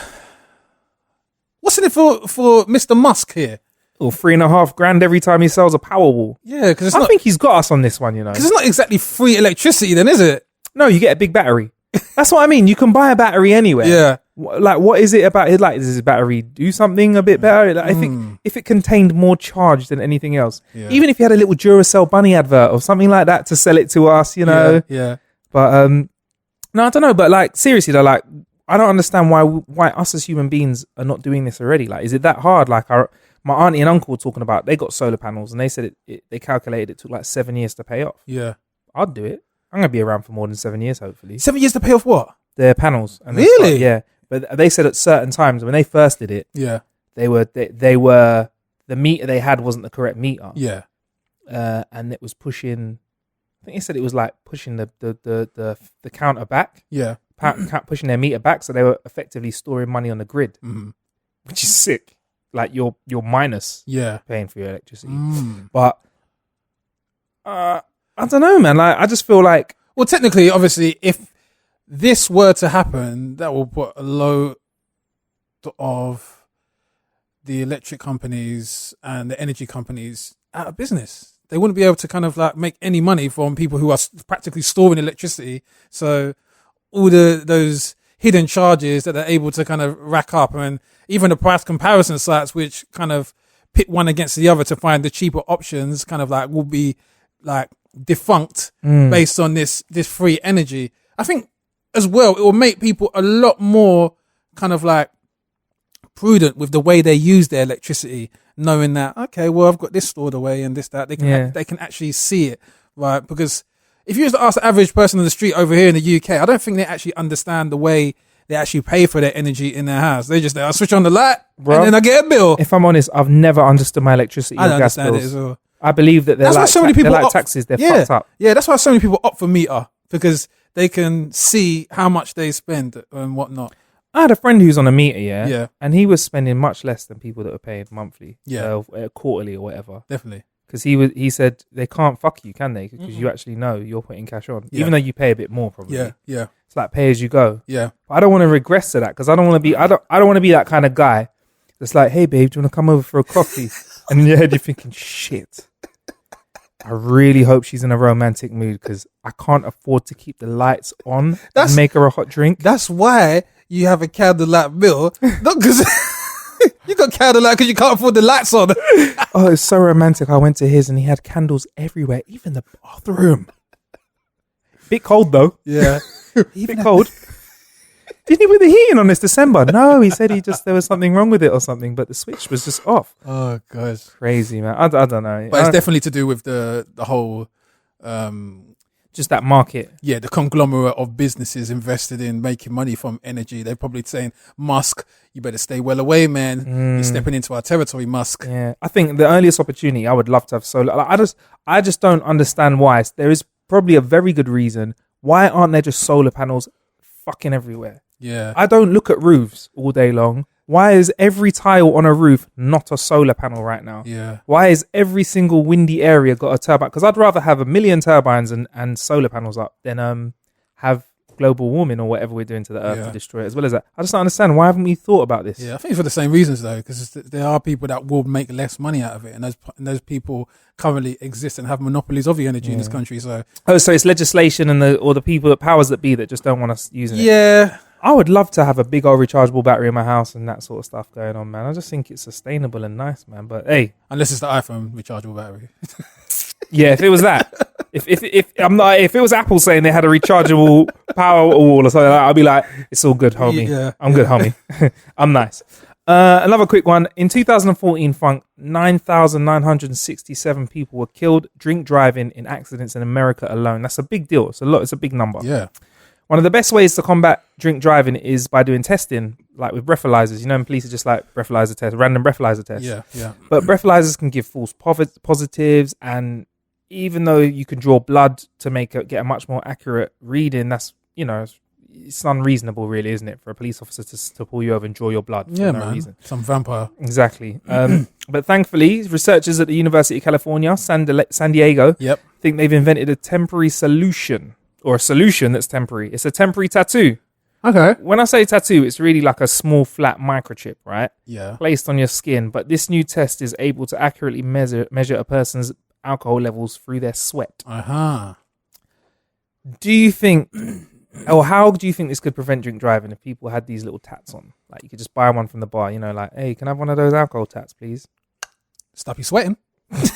what's in it for Mr. Musk here? or $3,500 every time he sells a Powerwall. Yeah, because I think he's got us on this one, you know. Because it's not exactly free electricity, then, is it? No, you get a big battery. That's what I mean. You can buy a battery anywhere. Yeah. Like, what is it about it? Like, does this battery do something a bit better? Like, I think if it contained more charge than anything else, even if you had a little Duracell bunny advert or something like that to sell it to us, you know. Yeah. But no, I don't know. But like, seriously though, like, I don't understand why us as human beings are not doing this already. Like, is it that hard? Like, my auntie and uncle were talking about, they got solar panels and they said they calculated it took like 7 years to pay off. Yeah. I'd do it. I'm gonna be around for more than 7 years, hopefully. 7 years to pay off what? Their panels. And really? Yeah. But they said at certain times when they first did it, they were the meter they had wasn't the correct meter. Yeah. And it was pushing. I think they said it was like pushing the counter back. Yeah. Pushing their meter back, so they were effectively storing money on the grid, which is sick. Like you're minus paying for your electricity. But I don't know, man. Like I just feel like, well, technically, obviously, if this were to happen, that will put a load of the electric companies and the energy companies out of business. They wouldn't be able to kind of like make any money from people who are practically storing electricity. So all those hidden charges that they're able to kind of rack up, and even the price comparison sites, which kind of pit one against the other to find the cheaper options, kind of like will be like defunct based on this free energy. I think as well, it will make people a lot more kind of like prudent with the way they use their electricity, knowing that, okay, well, I've got this stored away and this, that. They can actually see it, right? Because if you was to ask the average person on the street over here in the UK, I don't think they actually understand the way they actually pay for their energy in their house. They just, I'll switch on the light, bro, and then I get a bill. If I'm honest, I've never understood my electricity or gas bills. It as well. I believe that they're like, so many people they're like taxes. They're fucked up. Yeah, that's why so many people opt for meter, because they can see how much they spend and whatnot. I had a friend who's on a meter, and he was spending much less than people that were paying monthly, quarterly or whatever. Definitely, because he said they can't fuck you, can they? Because you actually know you're putting cash on, even though you pay a bit more, probably. Yeah. It's like pay as you go. Yeah, but I don't want to regress to that because I don't want to be. I don't want to be that kind of guy that's like, hey babe, do you want to come over for a coffee? And in your head you're thinking, shit, I really hope she's in a romantic mood because I can't afford to keep the lights on and make her a hot drink. That's why you have a candlelight bill, not because you got candlelight because you can't afford the lights on. Oh, it's so romantic. I went to his and he had candles everywhere, even the bathroom. Bit cold though. Yeah, bit cold. Didn't he put the heating on this December? No, he said there was something wrong with it or something, but the switch was just off. Oh gosh, crazy, man. I don't know, but it's definitely to do with the whole just that market. Yeah, the conglomerate of businesses invested in making money from energy. They're probably saying, Musk, you better stay well away, man. You're stepping into our territory, Musk. Yeah, I think the earliest opportunity, I would love to have solar. Like, I just don't understand why. There is probably a very good reason. Why aren't there just solar panels fucking everywhere? Yeah. I don't look at roofs all day long. Why is every tile on a roof not a solar panel right now? Yeah. Why is every single windy area got a turbine? Because I'd rather have 1 million turbines and solar panels up than have global warming or whatever we're doing to the earth to destroy it, as well as that. I just don't understand. Why haven't we thought about this? Yeah, I think for the same reasons though, because there are people that will make less money out of it, and those people currently exist and have monopolies of the energy in this country. So so it's legislation and the people, the powers that be, that just don't want us using it. Yeah, I would love to have a big old rechargeable battery in my house and that sort of stuff going on, man. I just think it's sustainable and nice, man. But hey, unless it's the iPhone rechargeable battery. yeah, if it was that, if it was Apple saying they had a rechargeable power wall or something, like that, I'd be like, it's all good, homie. Yeah, I'm good, homie. I'm nice. Another quick one. In 2014, Funk, 9,967 people were killed drink driving in accidents in America alone. That's a big deal. It's a lot. It's a big number. Yeah. One of the best ways to combat drink driving is by doing testing, like with breathalyzers. You know, and police are just like breathalyzer tests, random breathalyzer tests. Yeah, yeah. But breathalyzers can give false positives, and even though you can draw blood to get a much more accurate reading, that's, you know, it's unreasonable, really, isn't it, for a police officer to pull you over and draw your blood for no reason. Some vampire. Exactly. But thankfully, researchers at the University of California, San Diego, think they've invented a temporary solution, or a solution that's temporary. It's a temporary tattoo. Okay. When I say tattoo, it's really like a small flat microchip, right? Yeah. Placed on your skin. But this new test is able to accurately measure a person's alcohol levels through their sweat. Do you think... Or how do you think this could prevent drink driving if people had these little tats on? Like, you could just buy one from the bar, you know, like, hey, can I have one of those alcohol tats, please? Stop you sweating. But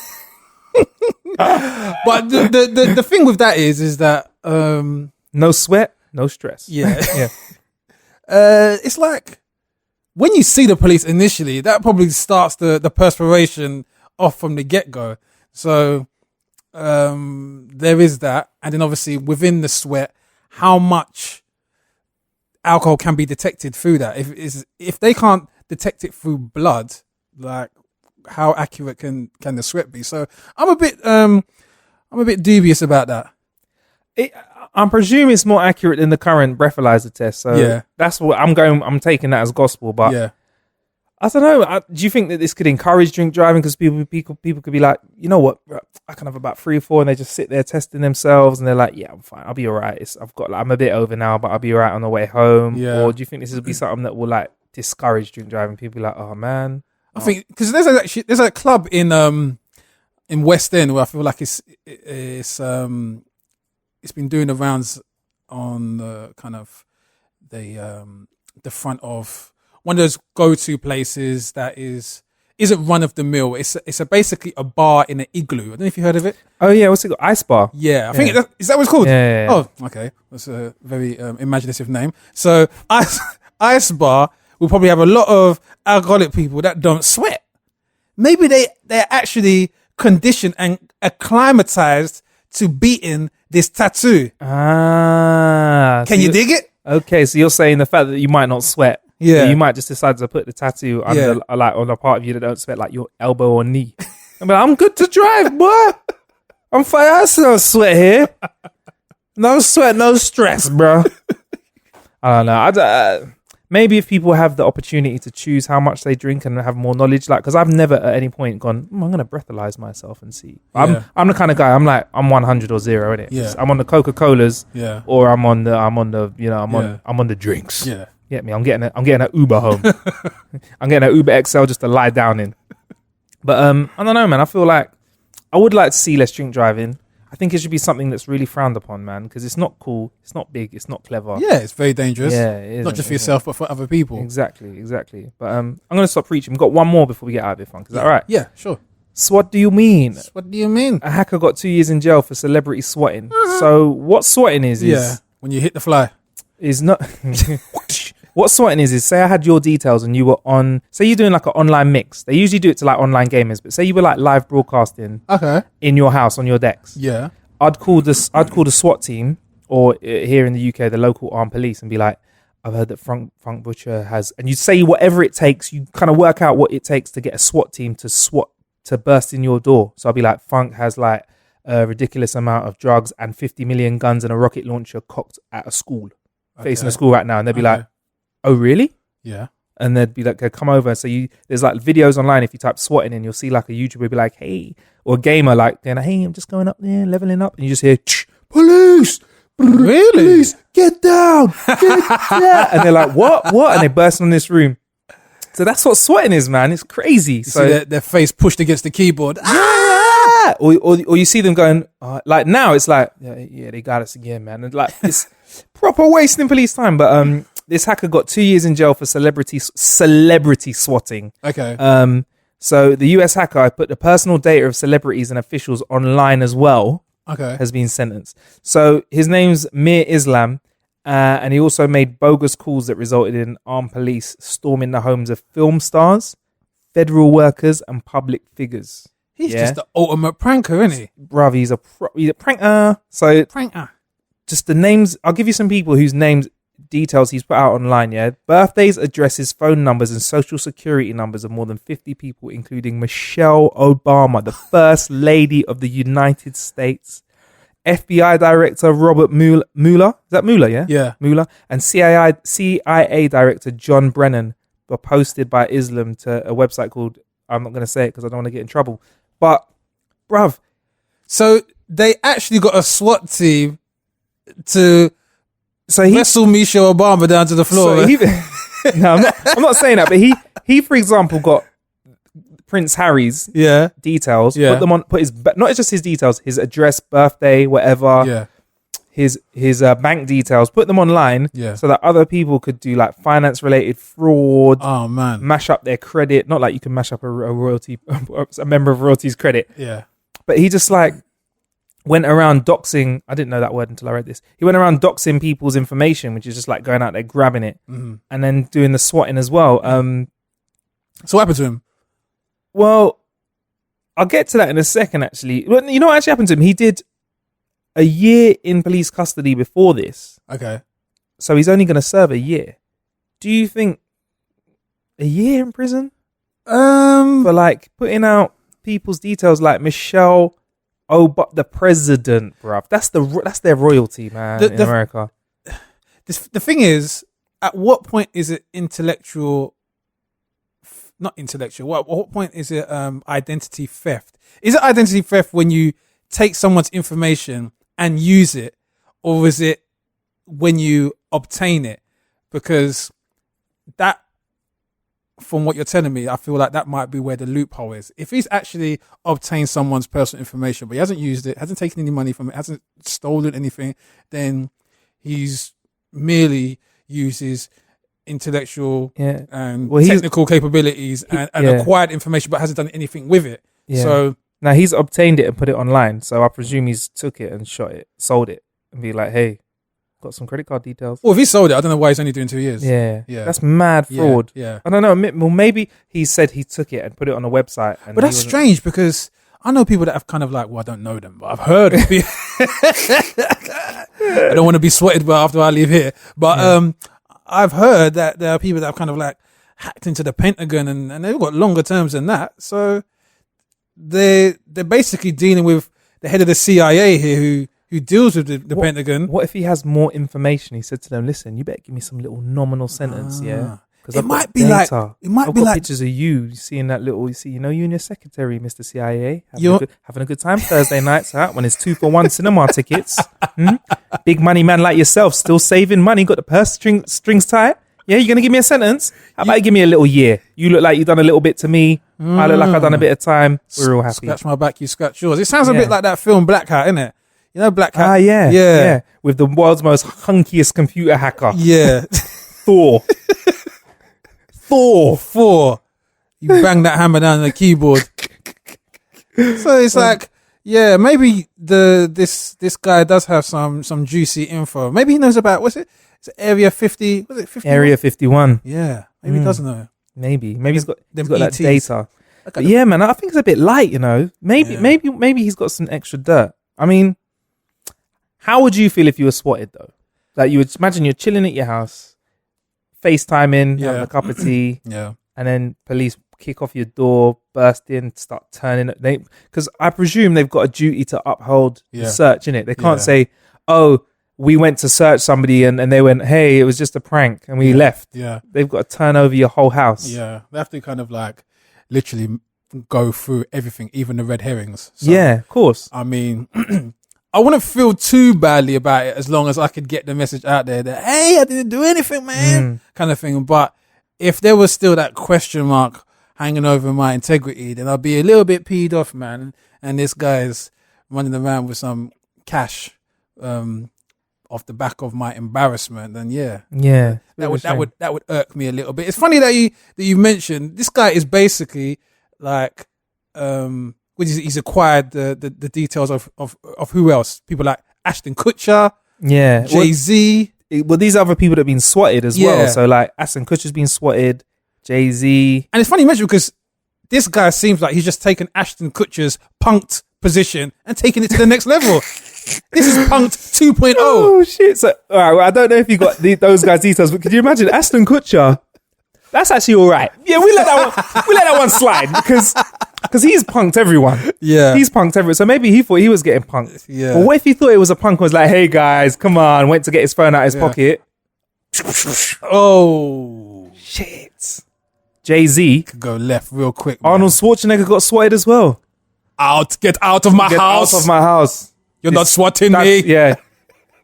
the thing with that is that no sweat, no stress. Yeah. Yeah. It's like when you see the police initially, that probably starts the perspiration off from the get-go. So there is that. And then obviously within the sweat, how much alcohol can be detected through that? If they can't detect it through blood, like, how accurate can the sweat be? So I'm a bit dubious about that. I presume it's more accurate than the current breathalyzer test. So that's what I'm taking that as gospel. But yeah. I don't know. Do you think that this could encourage drink driving? Because people could be like, you know what, I can have about 3 or 4, and they just sit there testing themselves, and they're like, yeah, I'm fine, I'll be all right. I'm a bit over now, but I'll be all right on the way home. Yeah. Or do you think this will be something that will like discourage drink driving? People be like, oh man. I think because there's a club in West End where I feel like it's been doing the rounds on the kind of the front of one of those go-to places that isn't run of the mill. It's basically a bar in an igloo. I don't know if you heard of it. Oh yeah, what's it called? Ice bar. Yeah, I think is that what it's called? Yeah. Oh, okay, that's a very imaginative name. So ice bar will probably have a lot of alcoholic people that don't sweat. Maybe they're actually conditioned and acclimatized to beating this tattoo. Can you dig it? Okay, so you're saying the fact that you might not sweat. Yeah, you might just decide to put the tattoo under, like, on a part of you that don't sweat, like your elbow or knee. I'm good to drive, boy. I'm fine. I still sweat here. No sweat, no stress, bro. I don't know. Maybe if people have the opportunity to choose how much they drink and have more knowledge, like, because I've never at any point gone, I'm going to breathalyze myself and see. I'm the kind of guy, I'm 100 or 0, innit? Yeah. I'm on the Coca-Colas, or I'm on the drinks. Yeah. Get me? I'm getting an Uber home. I'm getting an Uber XL just to lie down in. But I don't know, man. I feel like I would like to see less drink driving. I think it should be something that's really frowned upon, man, because it's not cool, it's not big, it's not clever. Yeah, it's very dangerous. Yeah, it is. Not just for yourself, but for other people. Exactly. But I'm going to stop preaching. We've got one more before we get out of it, Funk. Is that all right? Yeah, sure. So what do you mean? What do you mean? A hacker got 2 years in jail for celebrity swatting. So what swatting is when you hit the fly. Is not... What swatting is say I had your details and you were on, say you're doing like an online mix. They usually do it to like online gamers, but say you were like live broadcasting in your house on your decks. Yeah. I'd call the SWAT team, or here in the UK, the local armed police, and be like, I've heard that Funk Butcher has, and you say whatever it takes, you kind of work out what it takes to get a SWAT team to burst in your door. So I'll be like, Funk has like a ridiculous amount of drugs and 50 million guns and a rocket launcher cocked at a school, facing a school right now. And they'd be like, oh really? Yeah. And they'd be like, come over. So there's like videos online. If you type swatting in, you'll see like a YouTuber be like, hey, or a gamer like, hey, I'm just going up there, leveling up. And you just hear, police, really? Police, get down, get down. And they're like, what? And they burst on this room. So that's what swatting is, man. It's crazy. You see their face pushed against the keyboard. Yeah. Or you see them going, like now it's like, yeah, they got us again, man. And like, it's proper wasting police time. But this hacker got 2 years in jail for celebrity swatting. Okay. So the US hacker put the personal data of celebrities and officials online as well. Okay. Has been sentenced. So his name's Mir Islam, and he also made bogus calls that resulted in armed police storming the homes of film stars, federal workers, and public figures. He's just the ultimate pranker, isn't he? Bruv, he's a pranker. So Pranker. just the names. I'll give you some people whose names, details he's put out online. Yeah, birthdays, addresses, phone numbers, and social security numbers of more than 50 people, including Michelle Obama, the First Lady of the United States, FBI Director Robert Mueller. Is that Mueller? Yeah, Yeah. Mueller, and CIA Director John Brennan were posted by Islam to a website called, I'm not going to say it because I don't want to get in trouble. But, bruv. So they actually got a SWAT team to wrestle Michelle Obama down to the floor. So no, I'm not saying that, but he, for example, got Prince Harry's details, put his, not just his details, his address, birthday, whatever, his bank details, put them online so that other people could do like finance related fraud. Oh man, mash up their credit. Not like you can mash up a member of royalty's credit. Yeah, but he just like went around doxing. I didn't know that word until I read this. He went around doxing people's information, which is just like going out there grabbing it and then doing the swatting as well. So what happened to him? Well, I'll get to that in a second. Actually, well, you know what actually happened to him? He did a year in police custody before this. Okay. So he's only going to serve a year. Do you think a year in prison? For like putting out people's details like Michelle Obama, the president, bruv. That's their royalty, man, in America. The thing is, at what point is it not intellectual? What point is it identity theft? Is it identity theft when you take someone's information and use it, or is it when you obtain it? Because that, from what you're telling me, I feel like that might be where the loophole is. If he's actually obtained someone's personal information, but he hasn't used it, hasn't taken any money from it, hasn't stolen anything, then he's merely uses intellectual and technical capabilities and acquired information, but hasn't done anything with it. Yeah. So now he's obtained it and put it online. So I presume he's took it and sold it, and be like, hey, got some credit card details. Well, if he sold it, I don't know why he's only doing 2 years. Yeah. That's mad fraud. Yeah. I don't know. Well, maybe he said he took it and put it on a website. But that's strange because I know people that have kind of like, well, I don't know them, but I've heard of people. I don't want to be sweated after I leave here. But I've heard that there are people that have kind of like hacked into the Pentagon and they've got longer terms than that. So they're basically dealing with the head of the CIA here who deals with the Pentagon. What if he has more information? He said to them, listen, you better give me some little nominal sentence, Because it might be like pictures of you seeing that little. You know, you and your secretary, Mr. CIA, having a good time Thursday nights out when it's 2-for-1 cinema tickets. Big money man like yourself, still saving money, got the purse strings tight. Yeah, you're gonna give me a sentence? How about you give me a little year? You look like you've done a little bit to me. I look like I've done a bit of time. We're all happy. Scratch my back, you scratch yours. It sounds a bit like that film Black Hat, isn't it? You know Black Hat? Yeah. With the world's most hunkiest computer hacker. Yeah. Thor. You bang that hammer down on the keyboard. So it's like, maybe this guy does have some juicy info. Maybe he knows about, what's it? It's Area 50. Was it 51? Area 51. Yeah. Maybe he doesn't know. Maybe he's got that ETs. data. But yeah, man, I think it's a bit light, you know. Maybe he's got some extra dirt. I mean, how would you feel if you were swatted though? Like you would imagine you're chilling at your house, FaceTiming, having a cup of tea, and then police kick off your door, burst in, start turning it. Because I presume they've got a duty to uphold the search, innit? They can't say, oh, we went to search somebody and they went, hey, it was just a prank and we left. Yeah. They've got to turn over your whole house. Yeah. They have to kind of like literally go through everything, even the red herrings. So, yeah, of course. I mean, I wouldn't feel too badly about it as long as I could get the message out there that, hey, I didn't do anything, man, kind of thing. But if there was still that question mark hanging over my integrity, then I'd be a little bit peed off, man. And this guy's running around with some cash off the back of my embarrassment, then yeah, that would irk me a little bit. It's funny that you mentioned this guy is basically like he's acquired the details of who else? People like Ashton Kutcher, Jay-Z. Well, these other people that have been swatted as well. So like Ashton Kutcher's been swatted, Jay-Z. And it's funny you mention because this guy seems like he's just taken Ashton Kutcher's punked position and taken it to the next level. This is punked 2.0. Oh shit! So, all right, well, I don't know if you got those guys' details, but could you imagine Ashton Kutcher? That's actually all right. Yeah, we let that one slide because he's punked everyone. Yeah, he's punked everyone. So maybe he thought he was getting punked. Yeah. But what if he thought it was a punk? And was like, hey guys, come on, went to get his phone out of his pocket. Oh shit! Jay-Z could go left real quick. Man. Arnold Schwarzenegger got swatted as well. Get out of my house! Out of my house! You're not swatting me. Yeah,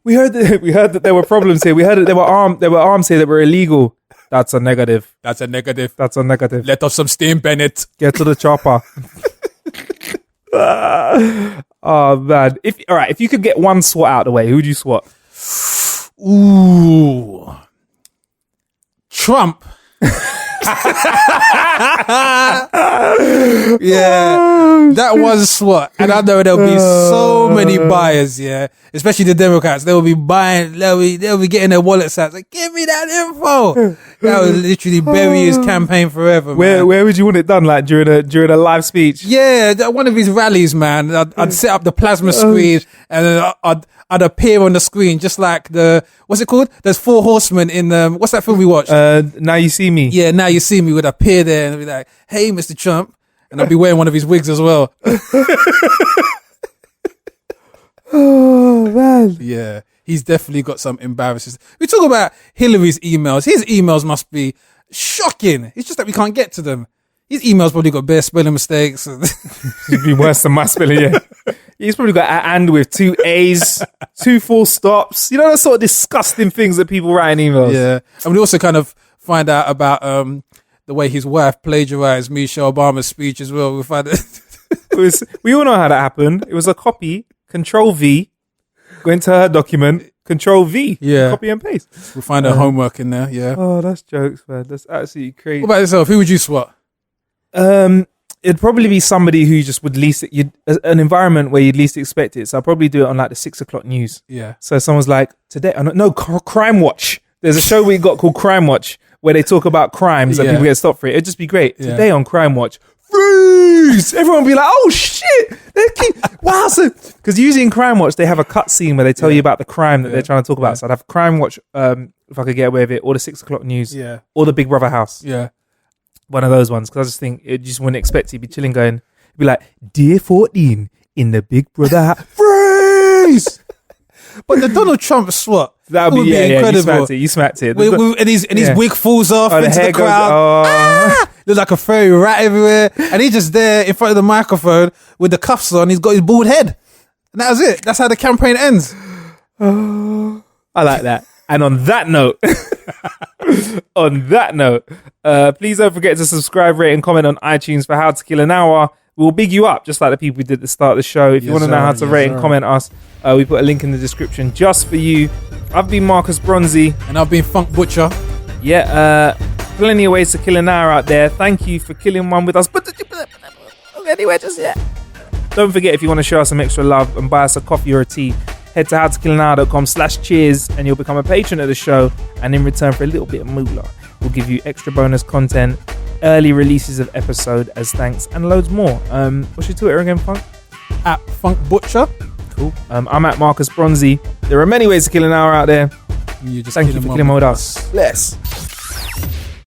we heard that there were problems here. We heard that there were arms here that were illegal. That's a negative. That's a negative. That's a negative. Let off some steam, Bennett. Get to the chopper. Oh man! If you could get one SWAT out of the way, who'd you SWAT? Ooh, Trump. Yeah, that was SWAT, and I know there'll be so many buyers. Yeah, especially the Democrats. They'll be buying. They'll be getting their wallets out. Like, give me that info. That would literally bury his campaign forever. Where would you want it done? Like during a live speech? Yeah, one of his rallies, man. I'd set up the plasma screen, and then I'd appear on the screen just like what's it called? There's 4 horsemen in what's that film we watched? Now You See Me. Yeah, Now You See Me would appear there and be like, hey, Mr. Trump. And I'd be wearing one of his wigs as well. Oh, man. Yeah, he's definitely got some embarrassing. We talk about Hillary's emails. His emails must be shocking. It's just that we can't get to them. His emails probably got bare spelling mistakes. It'd be worse than my spelling, yeah. He's probably got and with 2 A's, 2 full stops. You know, those sort of disgusting things that people write in emails. Yeah. And we also kind of find out about the way his wife plagiarized Michelle Obama's speech as well. We find we all know how that happened. It was a copy, Control V, go into her document, Control V, copy and paste. We'll find her homework in there, yeah. Oh, that's jokes, man. That's absolutely crazy. What about yourself? Who would you SWAT? It'd probably be somebody who just would least an environment where you'd least expect it. So I'll probably do it on like the 6 o'clock news. Yeah. So someone's like, today, Crime Watch. There's a show we got called Crime Watch where they talk about crimes and people get stopped for it. It'd just be great. Yeah. Today on Crime Watch, freeze! Everyone would be like, oh shit! Wow. So, because usually in Crime Watch, they have a cut scene where they tell you about the crime that they're trying to talk about. So I'd have Crime Watch, if I could get away with it, or the 6 o'clock news, or the Big Brother house. Yeah. One of those ones, because I just think you just wouldn't expect you to be chilling going, be like, Dear 14 in the Big Brother house. Freeze! But the Donald Trump SWAT, that would be incredible. You smacked it. And his wig falls off into the crowd. There's like a fairy rat everywhere. And he's just there in front of the microphone with the cuffs on. He's got his bald head. And that was it. That's how the campaign ends. I like that. And on that note, please don't forget to subscribe, rate, and comment on iTunes for How to Kill an Hour. We'll big you up, just like the people we did at the start of the show. If you want to know how to rate and comment us, we put a link in the description just for you. I've been Marcus Bronzy. And I've been Funk Butcher. Yeah, plenty of ways to kill an hour out there. Thank you for killing one with us. But anyway, just don't forget, if you want to show us some extra love and buy us a coffee or a tea, head to howtokillanhour.com/cheers and you'll become a patron of the show. And in return for a little bit of moolah, we'll give you extra bonus content, early releases of episode as thanks, and loads more. What's your Twitter again, Funk? At Funk Butcher. Cool. I'm at Marcus Bronzy. There are many ways to kill an hour out there. Thank you for killing one with us. Bless.